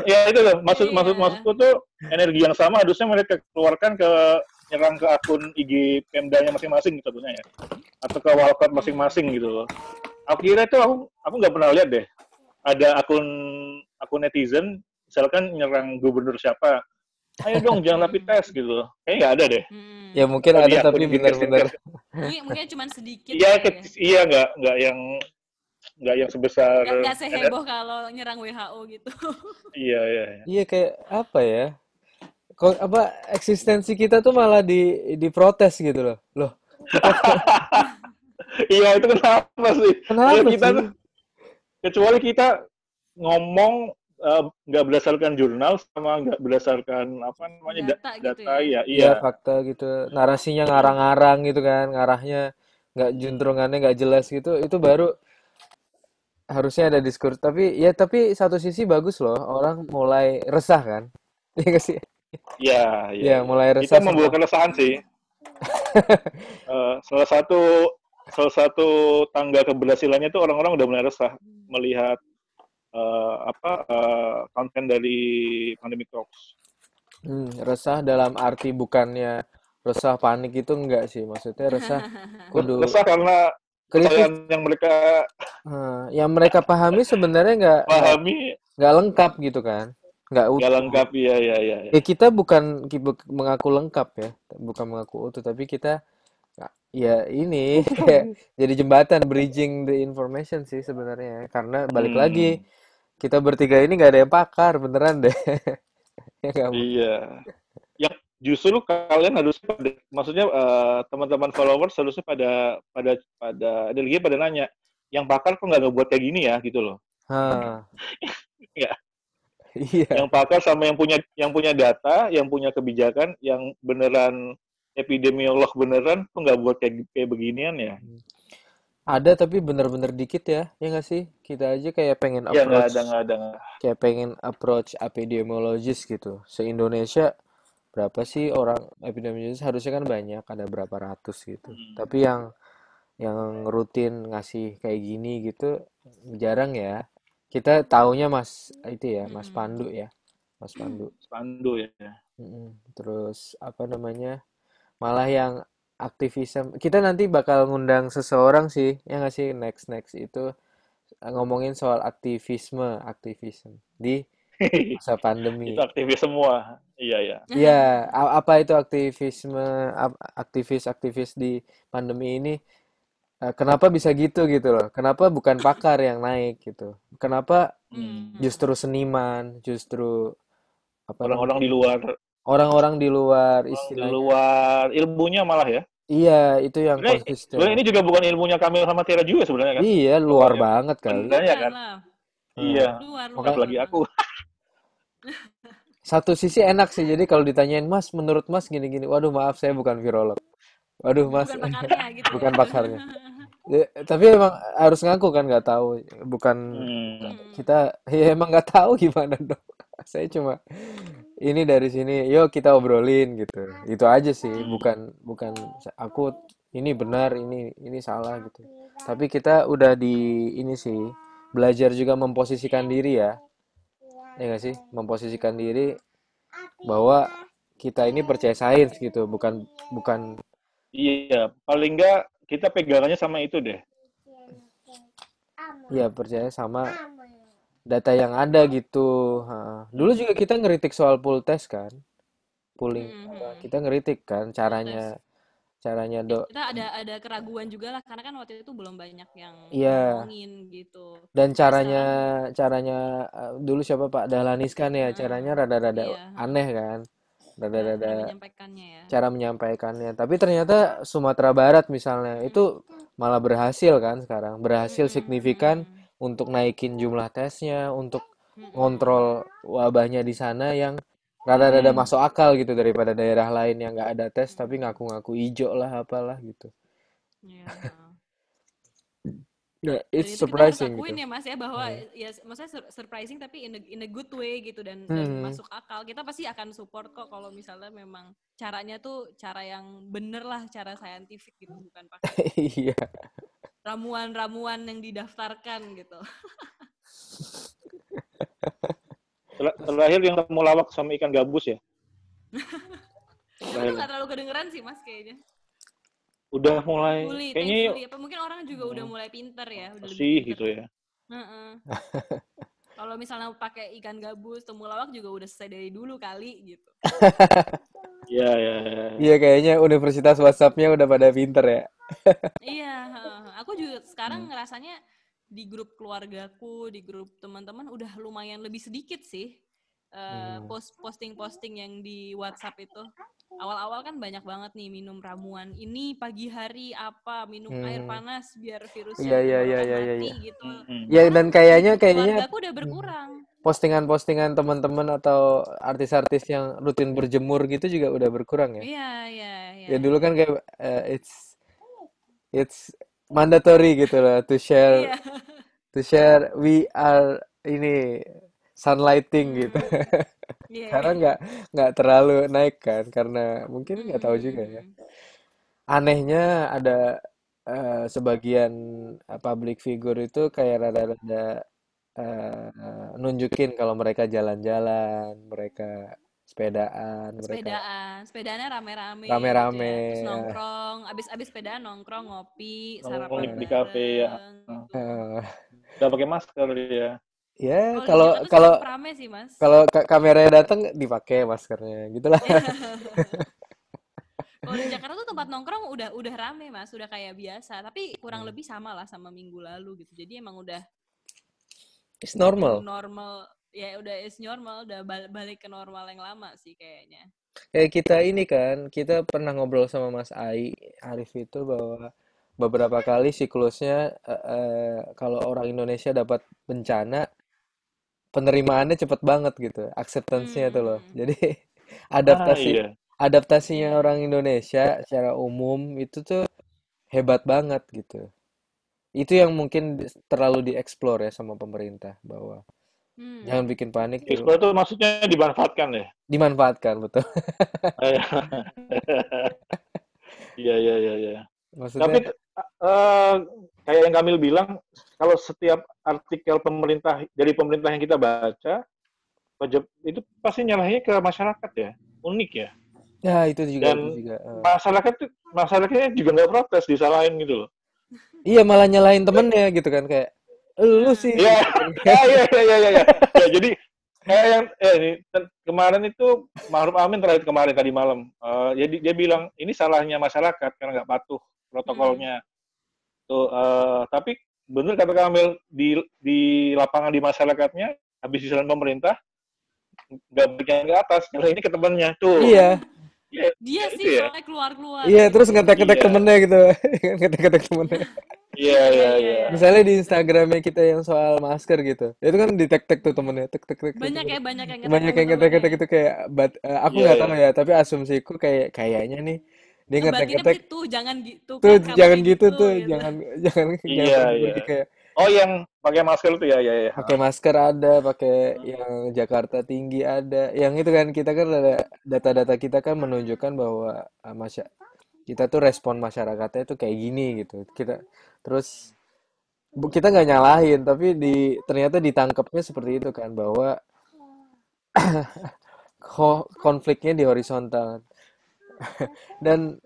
ya itu loh, Iya. maksudku tuh energi yang sama harusnya mereka keluarkan ke nyerang ke akun IG Pemdanya masing-masing gitu sebenarnya ya, atau ke wallcard Hmm. masing-masing gitu loh. Aku kira itu aku nggak pernah lihat deh ada akun netizen misalkan nyerang gubernur siapa, ayo dong jangan rapid Hmm. test gitu, kayaknya nggak ada deh, Ya Hmm. mungkin atau di ada akun tapi Dinkes. benar-benar. Mungkin cuma sedikit Iya, kali ya. iya, nggak yang sebesar Nggak seheboh kalau nyerang WHO gitu. iya, iya, iya. Iya kayak apa ya? Kok apa eksistensi kita tuh malah diprotes gitu loh. Loh, kita Iya, itu kenapa sih? Padahal kenapa kita tuh, sih? kecuali kita ngomong nggak berdasarkan jurnal sama nggak berdasarkan apa namanya Data gitu data, ya. ya Iya iya. fakta gitu. Narasinya Iya. ngarang-ngarang gitu kan, ngarahnya nggak juntrungannya nggak jelas gitu. Itu baru harusnya ada diskurs. Tapi ya tapi satu sisi bagus loh. Orang mulai resah kan. Iya nggak sih? Iya, iya, Iya iya. mulai Kita resah membawa sama. keresahan sih. Eh, salah satu tangga keberhasilannya itu orang-orang udah mulai resah melihat konten dari Pandemic Talks. Resah dalam arti bukannya resah panik itu enggak sih. Maksudnya resah kudu Resah karena kritis. kesalahan yang mereka Yang mereka pahami sebenarnya pahami nggak lengkap gitu kan, nggak nggak utuh. lengkap, ya, ya, ya, ya. Ya kita bukan mengaku lengkap ya, bukan mengaku utuh, tapi kita ya ini kayak jadi jembatan bridging the information sih sebenarnya. Karena balik lagi Hmm, kita bertiga ini nggak ada yang pakar beneran deh. Ya nggak mau. iya. Yang justru kalian harus maksudnya teman-teman followers harusnya pada pada pada energi pada nanya, yang pakar kok nggak ngebuat kayak gini ya gitu loh. Hah, Ya, iya. yang pakar sama yang punya data, yang punya kebijakan, yang beneran epidemiolog beneran kok nggak buat kayak kayak beginian ya. Ada tapi bener-bener dikit ya, ya nggak sih? Kita aja kayak pengen Ya nggak approach, ada, nggak ada. epidemiologis gitu. Se-Indonesia berapa sih orang epidemiologis? Harusnya kan banyak, ada berapa ratus gitu. Hmm. Tapi yang rutin ngasih kayak gini gitu jarang ya. Kita taunya Mas itu ya, Mas Mm-mm. Pandu ya, Mas Pandu. Pandu ya. Terus apa namanya? Malah yang aktivisme. Kita nanti bakal ngundang seseorang sih, ya nggak sih? Next next itu ngomongin soal aktivisme di masa Itu pandemi. aktivis semua. Iya, ya. Ya, apa itu aktivisme, aktivis-aktivis di pandemi ini? Kenapa bisa gitu gitu loh? Kenapa bukan pakar yang naik gitu? Kenapa Hmm. justru seniman, justru apa Orang-orang namanya? di luar, Orang-orang di luar orang di istilahnya. luar ilmunya malah ya. Iya, itu yang Sebenarnya konsisten. ini juga bukan ilmunya Kamil sama Tira juga sebenarnya kan, Iya, luar awalnya. banget kali. Sebenarnya Bukan kan, lah. Nah, iya. Luar, luar, maka Apalagi luar aku. banget. satu sisi enak sih. Jadi kalau ditanyain Mas, menurut Mas gini-gini. Waduh, maaf saya bukan virolog. Waduh, Mas, Bukan pakarnya gitu ya. bukan pakarnya. Ya, tapi emang harus ngaku kan nggak tahu. Bukan Hmm. Hmm. kita ya emang nggak tahu gimana dong. Saya cuma ini dari sini. Yuk kita obrolin gitu. Itu aja sih. Hmm. Bukan bukan aku ini benar, ini salah gitu. Tapi kita udah di ini sih belajar juga memposisikan diri ya. Ya nggak sih? Memposisikan diri bahwa kita ini percaya sains gitu, bukan bukan Iya, paling nggak kita pegangannya sama itu deh. ya percaya sama data yang ada gitu. Ha. Dulu Hmm. juga kita ngeritik soal pool test kan, pooling Mhm. kita ngeritik kan Full test. caranya Ya, do. kita ada keraguan juga lah karena kan waktu itu belum banyak yang Iya, ngomongin gitu. dan Tapi caranya sekarang, caranya dulu siapa Pak Dahlan Iskan ya, heeh, caranya rada-rada iya, heeh, aneh kan, cara rada-rada menyampaikannya ya. cara menyampaikannya. Tapi ternyata Sumatera Barat misalnya itu malah berhasil kan sekarang, berhasil signifikan Mhm, untuk naikin jumlah tesnya, untuk mhm, ngontrol wabahnya di sana yang rada-rada Hmm. masuk akal gitu daripada daerah lain yang nggak ada tes tapi mhm, ngaku-ngaku ijo lah apalah gitu. iya, heeh. Ya, Dan it's itu kita harus surprising gitu. akuin ya Mas ya bahwa Hmm. ya maksudnya surprising tapi in a good way gitu dan Hmm. masuk akal. Kita pasti akan support kok kalau misalnya memang caranya tuh cara yang bener lah, cara saintifik gitu, bukan pakai Iya. ramuan-ramuan yang didaftarkan gitu. Terakhir yang kamu lawak sama ikan gabus ya? Aku tuh Terakhir. nggak terlalu kedengeran sih Mas kayaknya. Udah mulai, Fully, kayaknya thankfully. Apa mungkin orang juga udah hmm, mulai pinter ya, udah lebih masih pinter. gitu ya. Heeh. Kalau misalnya pakai ikan gabus, temulawak juga udah selesai dari dulu kali gitu. Iya, iya, iya. Iya kayaknya universitas WhatsApp-nya udah pada pinter ya. Iya, heeh. Aku juga sekarang Hmm. ngerasanya di grup keluargaku, di grup teman-teman udah lumayan lebih sedikit sih Hmm. posting-posting yang di WhatsApp itu. Awal-awal kan banyak banget nih minum ramuan ini pagi hari apa, minum air Hmm. panas biar virusnya Iya di iya iya tenggorokan iya iya. Iya. mati gitu. Hmm. Ya dan Sekarang di kayaknya grup kayaknya keluargaku udah hmm, berkurang. postingan-postingan teman-teman atau artis-artis yang rutin berjemur gitu juga udah berkurang ya. Iya, iya, iya. Ya dulu kan kayak it's mandatory gitu loh Iya. to share we are ini sunlighting gitu. Hmm. Iya, iya. Sekarang nggak terlalu naik kan karena mungkin nggak tahu juga ya. Mhm. Anehnya ada sebagian public figure itu kayak rada-rada nunjukin kalau mereka jalan-jalan, mereka sepedaan, mereka Sepedaannya rame-rame gitu rame-rame. ya. Terus nongkrong, abis sepedaan nongkrong, ngopi, Nongkrong sarapan di kafe ya. bareng gitu. Eh, Udah pakai masker dia. ya Kalau di kalau Jakarta kalau cukup rame sih, Mas. kalau kameranya datang dipakai maskernya, gitulah. Kalau di Jakarta tuh tempat nongkrong udah rame, Mas, udah kayak biasa, tapi kurang Hmm. lebih sama lah sama minggu lalu gitu. Jadi emang udah It's new normal. normal, ya udah is normal, udah balik ke normal yang lama sih kayaknya. Kayak kita ini kan, kita pernah ngobrol sama Mas Arif itu bahwa beberapa kali siklusnya kalau orang Indonesia dapat bencana, penerimaannya cepet banget gitu, acceptance-nya itu loh. Hmm, Jadi Ah adaptasi iya. adaptasinya orang iya. Indonesia secara umum itu tuh hebat banget gitu. Itu yang mungkin terlalu dieksplor ya sama pemerintah bahwa jangan Hmm. bikin panik tuh, Ekspor itu maksudnya dimanfaatkan ya. dimanfaatkan betul. Iya, iya, iya, iya. Maksudnya Tapi kayak yang Kamil bilang, kalau setiap artikel pemerintah dari pemerintah yang kita baca, itu pasti nyalahinnya ke masyarakat ya, unik ya. ya itu Dan juga. masyarakatnya juga nggak protes, disalahin gitu loh. Iya malah nyalahin temennya gitu kan kayak lu Nah, sih Iya, gitu kan. ya, iya, iya, iya, iya, iya. Ya, jadi kayak yang ini kemarin itu Ma'ruf Amin terakhir kemarin tadi malam, jadi dia bilang ini salahnya masyarakat karena nggak patuh hmm. protokolnya. Tuh, tapi benar kata Kamil di lapangan di masyarakatnya habis disaran pemerintah nggak berikan ke atas, kalau ini ke temannya tuh. Iya, Iya, Dia ya, itu sih ya. soalnya keluar-keluar iya terus gitu. ngetek-ngetek Iya, temennya gitu. Ngetek-ngetek temennya. iya, Iya, iya, iya, iya. iya. Misalnya di Instagramnya kita yang soal masker gitu. Itu kan di-tek-tek tuh Hmm. temennya. Tek tek tek tek tek. Banyak yang Banyak yang ngetek-ngetek temennya ngetek-ngetek ya. itu kayak aku Iya, nggak iya. tahu ya, tapi asumsiku kayaknya nih dia Ngebatinnya ngetek-ngetek pasti tuh jangan gitu tuh kan, kamu jangan kayak gitu gitu tuh, gitu. jangan jangan jangan Iya, iya. pergi-pergi kayak Oh, yang pakai masker itu ya, ya, ya. pakai masker ada, pakai yang Jakarta Tinggi ada. Yang itu kan kita kan ada data-data kita kan menunjukkan bahwa kita tuh respon masyarakatnya tuh kayak gini gitu. Terus kita nggak nyalahin, tapi ternyata ditangkapnya seperti itu kan bahwa konfliknya di horizontal. Dan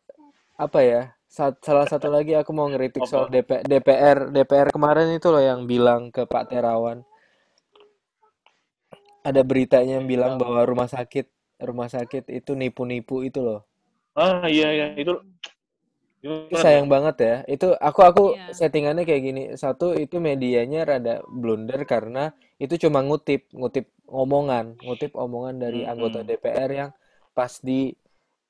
apa ya? Salah satu lagi aku mau ngeritik soal Apa? DPR kemarin itu loh yang bilang ke Pak Terawan, ada beritanya yang bilang Yang bahwa rumah sakit itu nipu-nipu itu loh. iya iya itu Hmm. Itu gimana tuh? sayang banget ya. Itu aku Iya. settingannya kayak gini. Satu, itu medianya rada blunder karena itu cuma ngutip omongan dari anggota Hmm. DPR yang pas di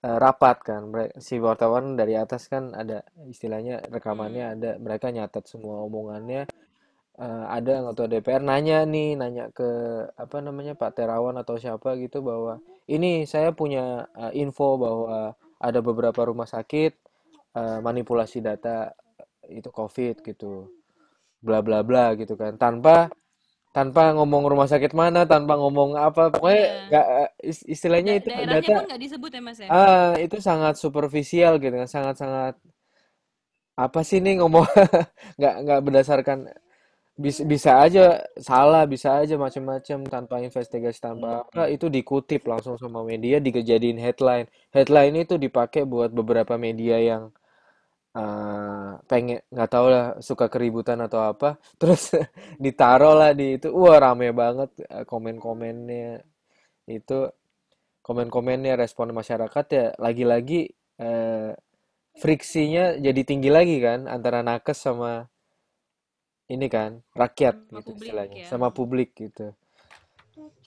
rapat kan. Si wartawan dari atas kan ada istilahnya rekamannya Hmm. ada, mereka nyatat semua omongannya. Ada anggota DPR nanya ke apa namanya Pak Terawan atau siapa gitu bahwa ini saya punya info bahwa ada beberapa rumah sakit manipulasi data itu COVID gitu, bla bla bla gitu kan, tanpa tanpa ngomong rumah sakit mana, tanpa ngomong apa, pokoknya Iya. nggak istilahnya itu Daerahnya data pun nggak disebut ya Mas ya? itu sangat superficial gitu kan, sangat sangat apa sih nih ngomong nggak berdasarkan, bisa aja salah, bisa aja macam-macam tanpa investigasi tanpa apa, Hmm. itu dikutip langsung sama media dijadiin headline itu dipakai buat beberapa media yang pengen nggak tahu lah suka keributan atau apa, terus ditaruh lah di itu, wah rame banget komen-komennya itu, komen-komennya respon masyarakat ya, lagi-lagi eh, friksinya jadi tinggi lagi kan antara nakes sama ini kan rakyat Sama gitu publik istilahnya, ya. sama publik gitu,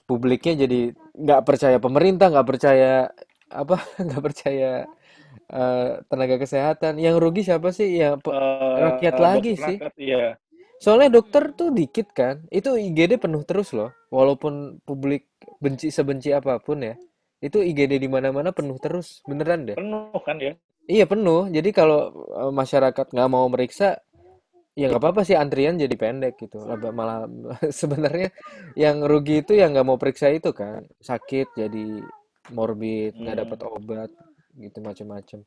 publiknya jadi nggak percaya pemerintah, nggak percaya apa, nggak percaya tenaga kesehatan, yang rugi siapa sih ya, rakyat lagi Dokter sih. nakes iya. Soalnya dokter Hmm. tuh dikit kan. Itu IGD penuh terus loh. Walaupun publik sebenci apapun ya. Itu IGD di mana-mana penuh terus. Beneran deh. Penuh kan ya? Iya penuh. Jadi kalau masyarakat nggak mau meriksa, ya nggak apa-apa sih antrian jadi pendek gitu. Malah sebenarnya yang rugi itu yang nggak mau periksa itu kan. Sakit jadi morbid, nggak dapat Hmm. obat gitu macem-macem.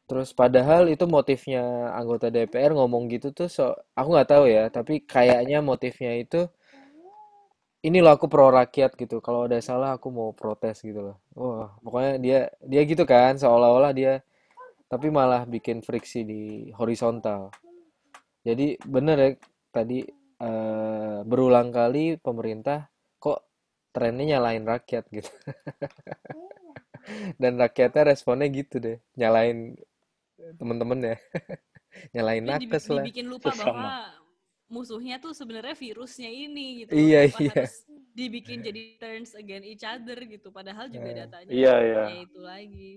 Terus padahal itu motifnya anggota DPR ngomong gitu tuh, aku nggak tahu ya, tapi kayaknya motifnya itu ini loh aku pro rakyat gitu. Kalau ada salah aku mau protes gitu loh. Wah, pokoknya dia dia gitu kan, seolah-olah dia, tapi malah bikin friksi di horizontal. Jadi bener ya tadi, berulang kali pemerintah kok trennya nyalain rakyat gitu. Dan rakyatnya responnya gitu deh, nyalain temen-temen ya, nyalain Tapi nakes lah. dibikin lupa Sesama. bahwa musuhnya tuh sebenarnya virusnya ini gitu loh. Iya, Kenapa iya. harus dibikin jadi turns against each other gitu. Padahal juga Eh, datanya Iya iya. ya itu lagi.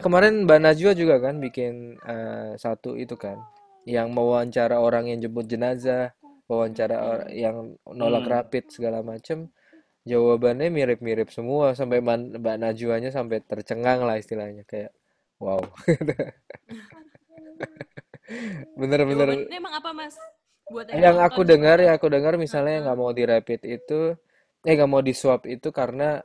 Kemarin Mbak Najwa juga kan bikin satu itu kan, yang mewawancara orang yang jemput jenazah, wawancara Mm-mm. yang nolak Hmm. rapid segala macem, jawabannya mirip-mirip semua, sampai Mbak Najwanya sampai tercengang lah istilahnya, kayak wow. Bener-bener Jawabannya emang apa Mas? Buat yang yang nonton juga. aku dengar misalnya yang Heeh. nggak mau di rapid itu, nggak mau di swab itu karena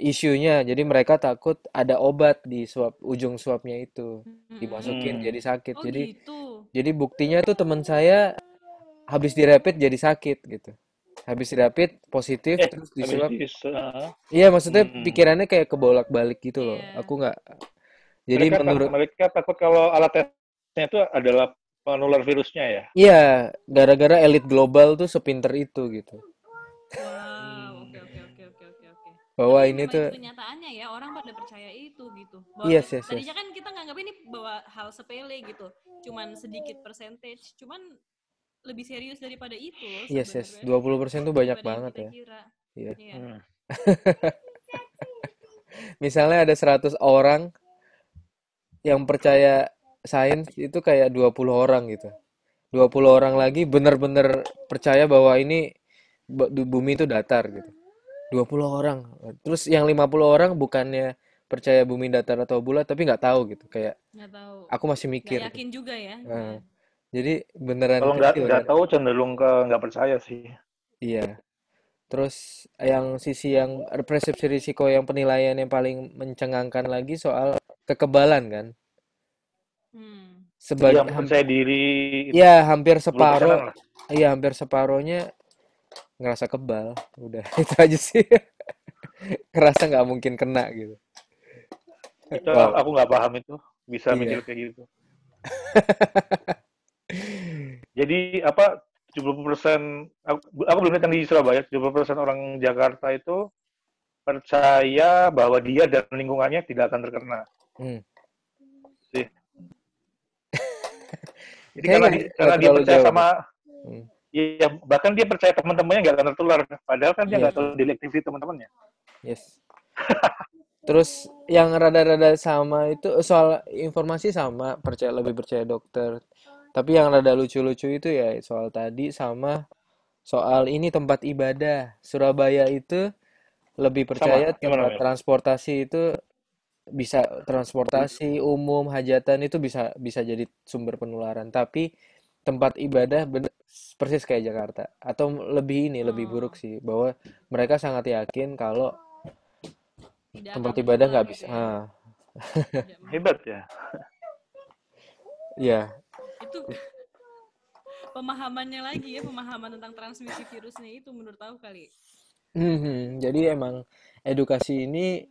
isunya, jadi mereka takut ada obat di ujung swabnya itu Mm-mm. dimasukin Hmm. jadi sakit, Oh jadi gitu. buktinya tuh teman saya habis di rapid jadi sakit gitu, habis di rapid positif terus di Habis swab. di Iya maksudnya hmm. pikirannya kayak kebolak-balik gitu loh, aku Iya. nggak, jadi menurut, Mereka takut kalau alat tesnya itu adalah penular virusnya ya. iya, gara-gara elit global tuh sepinter itu gitu, Wow, oke Hmm. oke oke oke oke oke. bahwa Tapi ini memang itu tuh, kenyataannya ya, orang pada percaya itu gitu. Bahwa yes yes yes, tadinya kan kita nganggap ini bahwa hal sepele gitu, cuman sedikit percentage, cuman lebih serius daripada itu loh yes yes, sebenarnya, 20% tuh banyak daripada yang banget kita ya. kira. Iya. Iya. Hmm. Misalnya ada 100 orang yang percaya sains, itu kayak 20 orang gitu. 20 orang lagi bener-bener percaya bahwa ini bumi itu datar gitu. 20 orang. Terus yang 50 orang bukannya percaya bumi datar atau bulat tapi nggak tahu gitu. Kayak Nggak tahu, aku masih nggak mikir gitu. yakin juga ya. Nah, Iya. jadi beneran Kalau kecil nggak kan. tahu cenderung ke nggak percaya sih. Iya. Terus yang sisi yang persepsi risiko yang penilaian yang paling mencengangkan lagi soal kekebalan kan. Hmm. Iya Sebagai percaya diri itu ya hampir 10%-an separuh, lah. iya hampir separuhnya ngerasa kebal, udah itu aja sih. Ngerasa nggak mungkin kena gitu. Itu Wow, aku nggak paham itu bisa mikir iya. kayak gitu. Jadi apa 70%, aku belum lihat yang di Surabaya, 70% orang Jakarta itu percaya bahwa dia dan lingkungannya tidak akan terkena Hmm. sih. Jadi Kayaknya nggak karena dia terlalu percaya jauh deh. sama, Hmm. ya bahkan dia percaya teman-temannya nggak akan tertular, padahal kan dia Iya, nggak tahu daily activity teman-temannya. yes. Terus yang rada-rada sama itu soal informasi sama, lebih percaya dokter. Tapi yang rada lucu-lucu itu ya soal tadi sama soal ini tempat ibadah. Surabaya itu lebih Sama, percaya gimana tempat Mel? transportasi itu bisa transportasi umum hajatan itu bisa jadi sumber penularan. Tapi tempat ibadah persis kayak Jakarta atau lebih buruk Oh, sih bahwa mereka sangat yakin kalau tidak akan tempat ibadah tertular nggak gitu bisa. ya. Ah, Tidak. Hebat ya. ya. Itu pemahamannya lagi ya, pemahaman tentang transmisi virusnya itu menurut aku kali. Jadi emang edukasi ini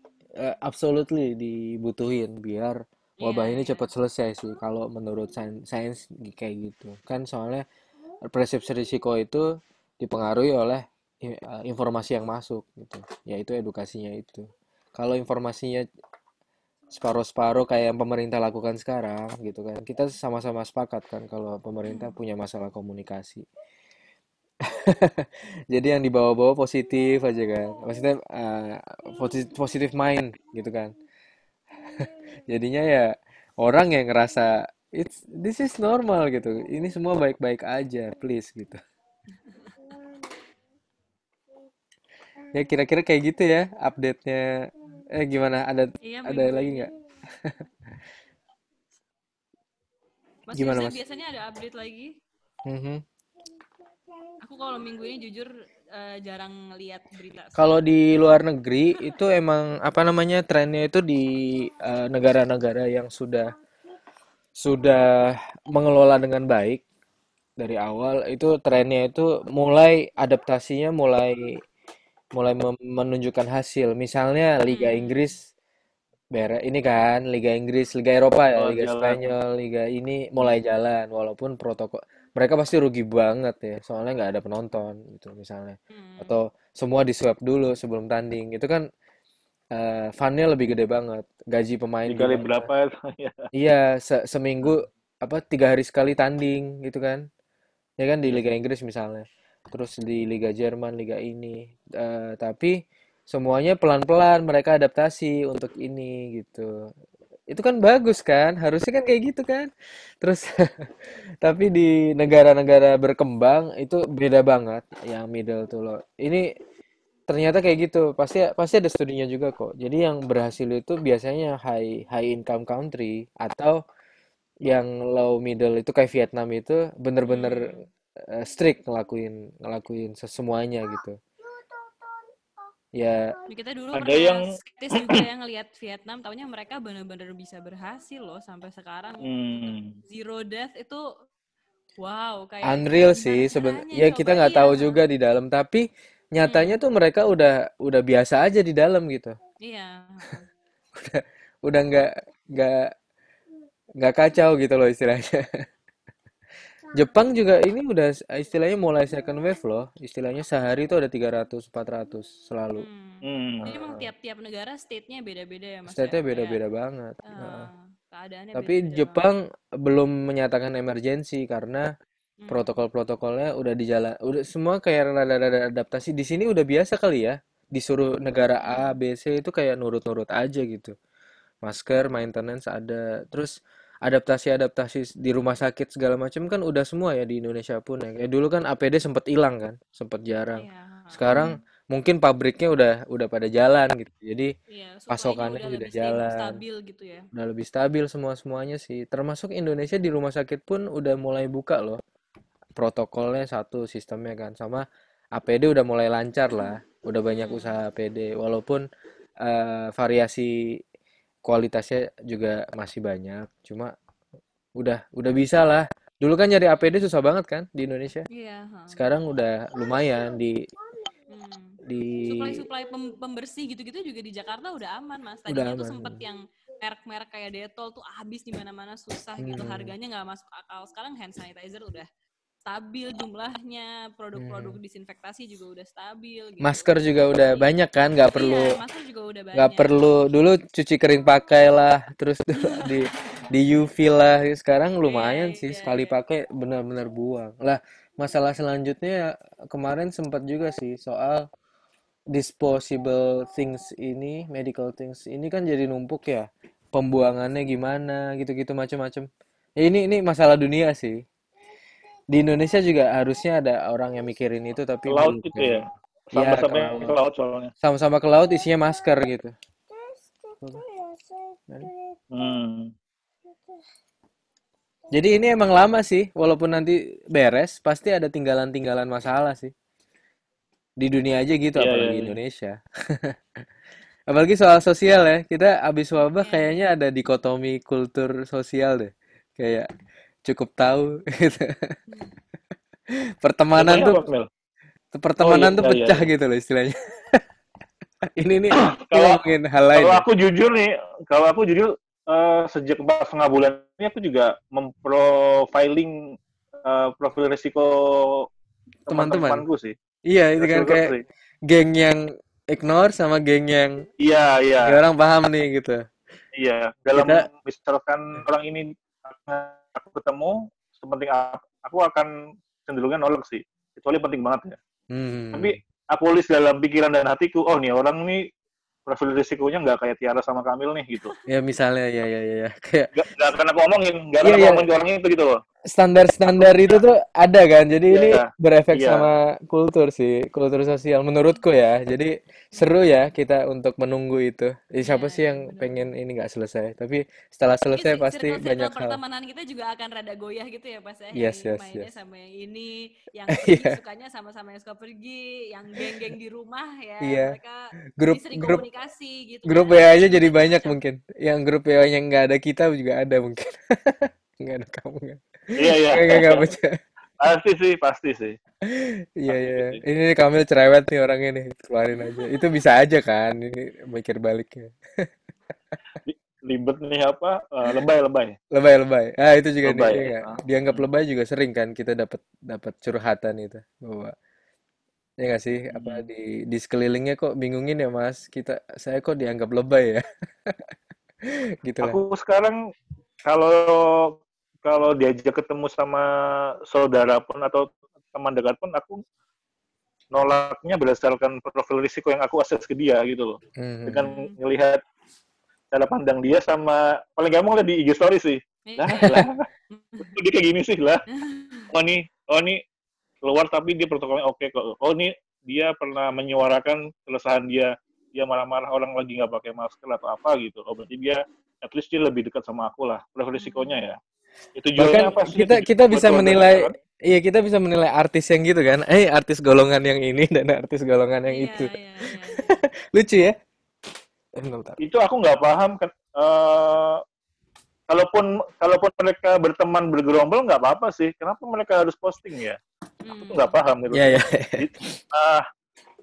absolutely dibutuhin biar Iya, wabah ini iya. cepat selesai sih kalau menurut sains kayak gitu. Kan soalnya persepsi risiko itu dipengaruhi oleh informasi yang masuk gitu. Yaitu edukasinya itu. Kalau informasinya separuh-separuh kayak yang pemerintah lakukan sekarang gitu kan. Kita sama-sama sepakat kan kalau pemerintah punya masalah komunikasi. Jadi yang dibawa-bawa positif aja kan. Maksudnya positif mind gitu kan. Jadinya ya orang yang ngerasa this is normal gitu. Ini semua baik-baik aja, please gitu. Ya kira-kira kayak gitu ya update-nya. Gimana? Iya, Ada minggu lagi ini nggak? Mas Gimana Yose Mas? biasanya ada update lagi. Mhm. Aku kalau minggu ini jujur jarang lihat berita Kalau sih. di luar negeri itu emang apa namanya trennya itu di negara-negara yang sudah mengelola dengan baik dari awal itu trennya itu mulai adaptasinya mulai mulai menunjukkan hasil. Misalnya Liga Hmm. Inggris ini kan Liga Inggris, Liga Eropa ya, Oh, Liga jalan. Spanyol, Liga ini mulai jalan walaupun protokol mereka pasti rugi banget ya, soalnya nggak ada penonton gitu misalnya. Hmm. Atau semua di swab dulu sebelum tanding. Itu kan funnya lebih gede banget. Gaji pemain Dikali gimana? berapa ya? Iya, seminggu apa 3 hari sekali tanding gitu kan? Ya kan di Iya. Liga Inggris misalnya. Terus di Liga Jerman, Liga ini. Tapi semuanya pelan-pelan mereka adaptasi untuk ini gitu. Itu kan bagus kan? Harusnya kan kayak gitu kan? Terus tapi di negara-negara berkembang itu beda banget yang middle tuh loh. Ini ternyata kayak gitu. Pasti pasti ada studinya juga kok. Jadi yang berhasil itu biasanya high high income country atau yang low middle itu kayak Vietnam itu bener-bener Hmm. strict ngelakuin ngelakuin semuanya gitu. Ya, Kita dulu Ada pernah yang skeptis juga ya ngelihat Vietnam, taunya mereka benar-benar bisa berhasil loh sampai sekarang tetap hmm, zero death itu wow, kayak unreal sih gimana caranya ya kita coba nggak iya. tahu juga di dalam tapi nyatanya Hmm, tuh mereka udah biasa aja di dalam gitu. iya. Udah nggak nggak kacau gitu loh istilahnya. Jepang juga ini udah istilahnya mulai second wave loh. Istilahnya sehari itu ada 300 400 selalu. Hmm. Jadi emang Eh, tiap-tiap negara state-nya beda-beda ya Mas ya. State-nya Kayak beda-beda banget. keadaannya Tapi beda-beda banget. Jepang belum menyatakan emergency karena Hmm. protokol-protokolnya udah di jalan. Udah semua kayak rada-rada adaptasi. Di sini udah biasa kali ya. Disuruh negara A, Hmm. B, C itu kayak nurut-nurut aja gitu. Masker, maintenance ada. Terus adaptasi-adaptasi di rumah sakit segala macam kan udah semua ya di Indonesia pun ya. Kayak dulu kan APD sempet hilang kan, sempet jarang. Iya. Sekarang mungkin pabriknya udah pada jalan gitu. Jadi Iya, supply-nya pasokannya udah juga lebih jalan. stabil gitu ya. Udah lebih stabil semuanya sih. Termasuk Indonesia di rumah sakit pun udah mulai buka loh. Protokolnya satu sistemnya kan. Sama APD udah mulai lancar lah. Udah banyak Hmm. usaha APD. Walaupun variasi kualitasnya juga masih banyak. Cuma udah bisa lah Dulu kan nyari APD susah banget kan di Indonesia. Iya, Sekarang betul. udah lumayan Hmm. di Supply pembersih gitu-gitu juga di Jakarta udah aman, Mas. udah Tadinya tuh aman. sempet yang merek-merek kayak Dettol tuh habis di mana-mana susah gitu, harganya nggak masuk akal. Sekarang hand sanitizer udah stabil jumlahnya, produk-produk disinfektasi juga udah stabil gitu. Masker juga udah Jadi banyak kan, nggak iya, perlu masker juga udah nggak banyak. perlu dulu cuci kering pakai lah, terus di UV lah. Sekarang Iya, lumayan sih, iya, sekali iya. pakai benar-benar buang. Lah, masalah selanjutnya kemarin sempat juga sih soal disposable things ini, medical things ini kan jadi numpuk ya. Pembuangannya gimana gitu-gitu macam-macam. Ya, ini masalah dunia sih. Di Indonesia juga harusnya ada orang yang mikirin itu Ke tapi laut belum gitu kayaknya. ya. Ya, Sampah-sampahnya ke kalau laut soalnya. sama-sama ke laut isinya masker gitu. Hmm. Jadi ini emang lama sih, walaupun nanti beres, pasti ada tinggalan-tinggalan masalah sih. Di dunia aja gitu, Iya, iya, apalagi iya. Indonesia. Apalagi soal sosial ya, kita abis wabah Iya, iya. kayaknya ada dikotomi kultur sosial deh. Kayak cukup tahu gitu. Hmm. Pertemanan Contohnya tuh apa, Mel? Oh iya, pertemanan tuh iya, pecah iya. gitu loh istilahnya. Ini Kalau ngomongin hal lain kalau ya. aku jujur nih, kalau aku jujur sejak 4,5 bulan ini aku juga memprofiling profil risiko Teman-teman. teman-temanku sih. Iya, itu Tidak kan sih. kayak geng yang ignore sama geng yang Iya, iya, ini orang paham nih gitu. iya. Dalam Kita misalkan orang ini aku ketemu, sepenting aku akan cenderungnya nolak sih. Kecuali penting banget ya. Tapi hmm, aku list dalam pikiran dan hatiku, oh nih orang nih profil risikonya nggak kayak Tiara sama Kamil nih gitu. ya misalnya ya kayak Nggak akan aku omongin, nggak akan iya aku ya ngomongin ke orang itu gitu loh. standar-standar itu Takutnya, tuh ada kan. Jadi ini iya, berefek iya, sama kultur sih, kultur sosial menurutku ya. Jadi seru ya kita untuk menunggu itu. Iya, Siapa sih iya, yang benar-benar. pengen ini nggak selesai? Tapi setelah Mungkin selesai pasti banyak circle-circle hal. pertemanan kita juga akan rada goyah gitu ya pas ya. Yang Yes, ini yes, mainnya yes. sama yang ini, yang pergi Iya, sukanya sama-sama yang suka pergi, yang geng-geng di rumah ya iya. mereka jadi Grup sering grup komunikasi gitu grup kan. WA Akhirnya aja jadi jadi banyak macam-macam. mungkin. Yang grup WA yang nggak ada kita juga ada mungkin. Nggak ada kamu nggak. iya, iya. Nggak baca. Pasti sih, pasti sih, Iya pasti iya. sih. Ini nih Kamil cerewet nih orangnya nih. Keluarin aja. Itu bisa aja kan. Ini mikir baliknya. Ribet nih apa? Lebay-lebay, Lebay-lebay. Ah itu juga nih. lebay. Iya nggak? Dianggap Hmm, lebay juga sering kan kita dapat dapat curhatan itu. Bahwa ya nggak sih apa hmm. di sekelilingnya kok bingungin ya Mas. Saya kok dianggap lebay ya. Gitulah. Aku sekarang kalau kalau diajak ketemu sama saudara pun atau teman dekat pun aku nolaknya berdasarkan profil risiko yang aku akses ke dia gitu loh. Dengan Hmm. ngelihat cara pandang dia sama paling gampang lihat di IG story sih. Lah, Iya. lah, kok dia kayak gini sih lah. Oh nih keluar tapi dia protokolnya oke kok. Oh nih dia pernah menyuarakan keresahan dia. Dia marah-marah orang lagi nggak pakai masker atau apa gitu. Oh berarti dia at least dia lebih dekat sama aku lah. Profil risikonya Hmm. ya. Itu tujuannya apa Bahkan sih? kita Tujuannya buat bisa keluarga kita kan? menilai iya kita bisa menilai artis yang gitu kan. Artis golongan yang ini dan artis golongan yang Iya, itu. iya, iya, iya. Lucu ya? Bentar. Itu aku nggak paham kan. Kalaupun mereka berteman bergerombol nggak apa-apa sih. Kenapa mereka harus posting ya? Aku tuh nggak Hmm. paham gitu. Ya ya. Di tengah,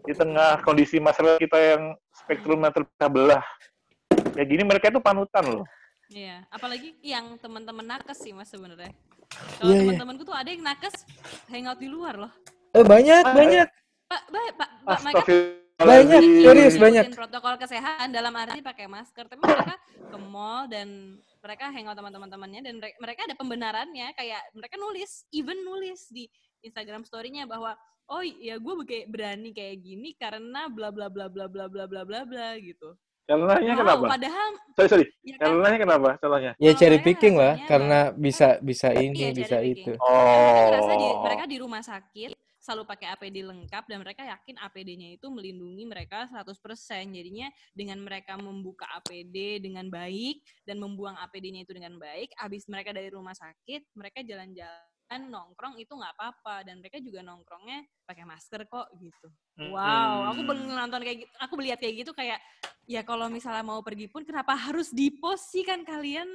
di tengah kondisi masyarakat kita yang spektrumnya terpecah belah, kayak gini mereka itu panutan loh. Iya, apalagi yang teman-teman nakes sih Mas sebenarnya. Kalau Iya iya. teman-temanku tuh ada yang nakes hangout di luar loh. Banyak Ah, banyak Pak, mereka banyak iya serius Astagfirullahaladzim. banyak. ngikutin protokol kesehatan dalam arti pakai masker, tapi mereka ke mall dan mereka hangout sama teman-temannya dan mereka ada pembenarannya kayak mereka nulis di Instagram story-nya bahwa oh ya gue berani kayak gini karena bla bla bla bla bla bla bla bla bla gitu. Karenanya Wow, kenapa? padahal Sorry. ya kan Karenanya kenapa? Salahnya? Ya kalau cherry mereka picking lah ngerasanya karena kan bisa ini iya cherry bisa picking. itu. Kan mereka ngerasa mereka Oh. di rumah sakit selalu pakai APD lengkap dan mereka yakin APD-nya itu melindungi mereka 100%. Jadinya dengan mereka membuka APD dengan baik dan membuang APD-nya itu dengan baik, habis mereka dari rumah sakit, mereka jalan-jalan nongkrong itu nggak apa-apa dan mereka juga nongkrongnya pakai masker kok gitu. Wow, aku nonton kayak gitu, aku lihat kayak gitu kayak ya kalau misalnya mau pergi pun kenapa harus di-post sih kan kalian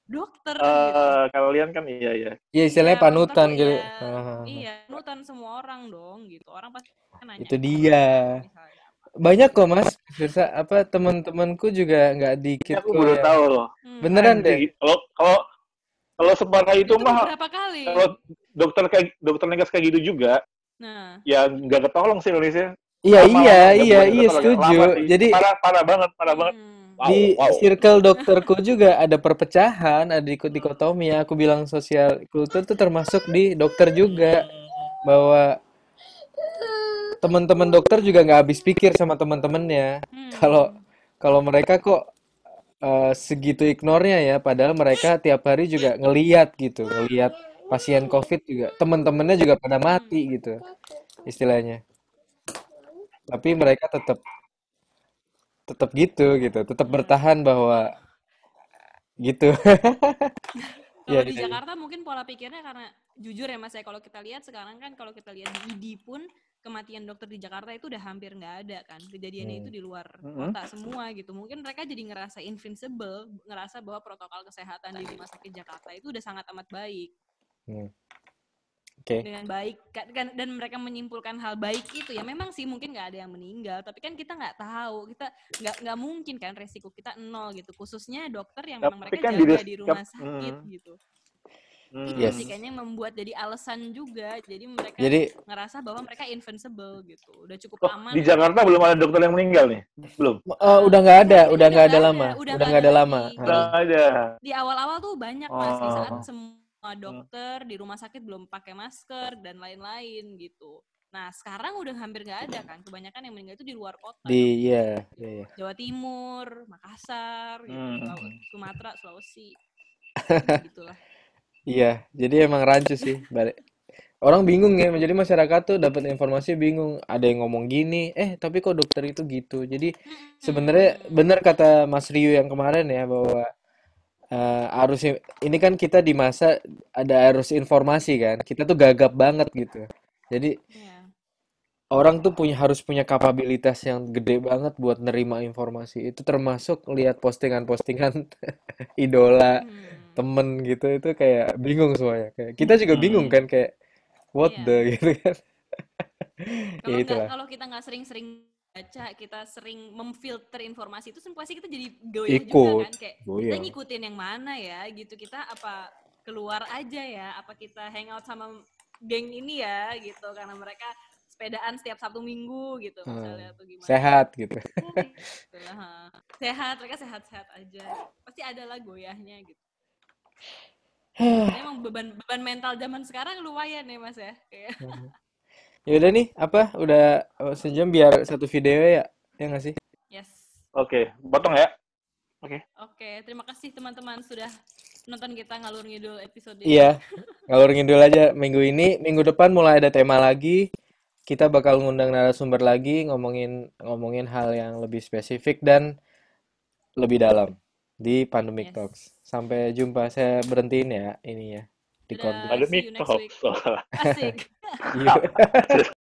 dokter kan gitu. Kalian kan iya. Ya Iya, istilahnya dokter panutan kok gitu. ya, Hahaha. iya, panutan semua orang dong gitu. Orang pasti nanya Itu ke dia. dia misalnya apa. Banyak kok Mas. Apa teman-temanku juga nggak Ini dikit aku kok baru yang tahu loh. beneran deh. Anjing, kalau separah itu Itu mah, beberapa kali. kalau dokter negas kayak gitu juga, Nah, ya nggak ketolong sih Indonesia. Iya iya Lama-lama, nggak iya bukan nggak iya ketolong ya, setuju. lama sih. Jadi Parah banget, parah banget. Wow, di wow. circle dokterku juga ada perpecahan, ada dikotomi ya. Aku bilang sosial kultur tuh termasuk di dokter juga bahwa teman-teman dokter juga nggak habis pikir sama teman-temannya. Kalau hmm, kalau mereka kok segitu ignore-nya ya, padahal mereka tiap hari juga ngeliat gitu, ngeliat pasien COVID juga, teman-temannya juga pada mati gitu, istilahnya. Tapi mereka tetap tetap gitu, tetap bertahan bahwa gitu. Ya, kalau di ya, ya. Jakarta mungkin pola pikirnya karena jujur ya Mas ya, kalau kita lihat sekarang kan, kalau kita lihat di ID pun kematian dokter di Jakarta itu udah hampir nggak ada kan, kejadiannya itu di luar kota semua gitu. Mungkin mereka jadi ngerasa invincible, ngerasa bahwa protokol kesehatan di rumah sakit Jakarta itu udah sangat amat baik, Hmm, Oke. dengan baik kan, dan mereka menyimpulkan hal baik itu ya. Memang sih mungkin nggak ada yang meninggal, tapi kan kita nggak tahu, kita nggak mungkin kan, resiko kita nol gitu, khususnya dokter yang memang Tapi mereka kan jaga di rumah sakit gitu. Itu Yes. sih kayaknya yang membuat jadi alasan juga, jadi mereka Jadi ngerasa bahwa mereka invincible gitu, udah cukup loh, aman di kok. Jakarta belum ada dokter yang meninggal nih? Belum? Seharusnya udah nggak ada, udah udah nggak nggak ada ada lama. lagi. Jadi Udah ada. di awal-awal tuh banyak Mas, di saat Oh. semua dokter di rumah sakit belum pakai masker dan lain-lain gitu. Nah sekarang udah hampir nggak ada kan, kebanyakan yang meninggal itu di luar kota Di dokter. ya, ya, ya. Jawa Timur, Makassar, gitu, Sumatera, Sulawesi, gitulah. Iya, jadi emang rancu sih. Orang bingung ya, jadi masyarakat tuh dapat informasi bingung. Ada yang ngomong gini, tapi kok dokter itu gitu. Jadi sebenarnya benar kata Mas Ryu yang kemarin ya bahwa arus ini kan kita di masa ada arus informasi kan. Kita tuh gagap banget gitu. Jadi Iya. orang tuh harus punya kapabilitas yang gede banget buat nerima informasi. Itu termasuk lihat postingan-postingan idola temen gitu itu kayak bingung semuanya. Kayak kita juga bingung kan kayak what the Iya. gitu kan. Ya itulah. Kalau kita nggak sering-sering baca, kita sering memfilter informasi itu, pasti kita jadi goyah juga Ikut. kan, kayak Oh kita iya. ngikutin yang mana ya gitu, kita apa keluar aja ya, apa kita hangout sama geng ini ya gitu, karena mereka sepedaan setiap Sabtu Minggu gitu misalnya, atau gimana Sehat gitu. ya, gitu lah, ha. Sehat, mereka sehat-sehat aja gitu. Pasti ada lah goyahnya gitu. Ini emang beban mental zaman sekarang lumayan ya Mas ya, kayak. Ya udah nih, udah sejam biar satu video ya. Ya nggak sih? Yes. Oke, potong ya. Oke. Oke, terima kasih teman-teman sudah nonton kita ngalur ngidul episode ini. Iya, ngalur ngidul aja minggu ini. Minggu depan mulai ada tema lagi. Kita bakal ngundang narasumber lagi, ngomongin hal yang lebih spesifik dan lebih dalam di Pandemic Yes. Talks. Sampai jumpa. Saya berhentiin ya ini ya. Dadah, Record. Ada see you next week. talks. Asik. Yuk.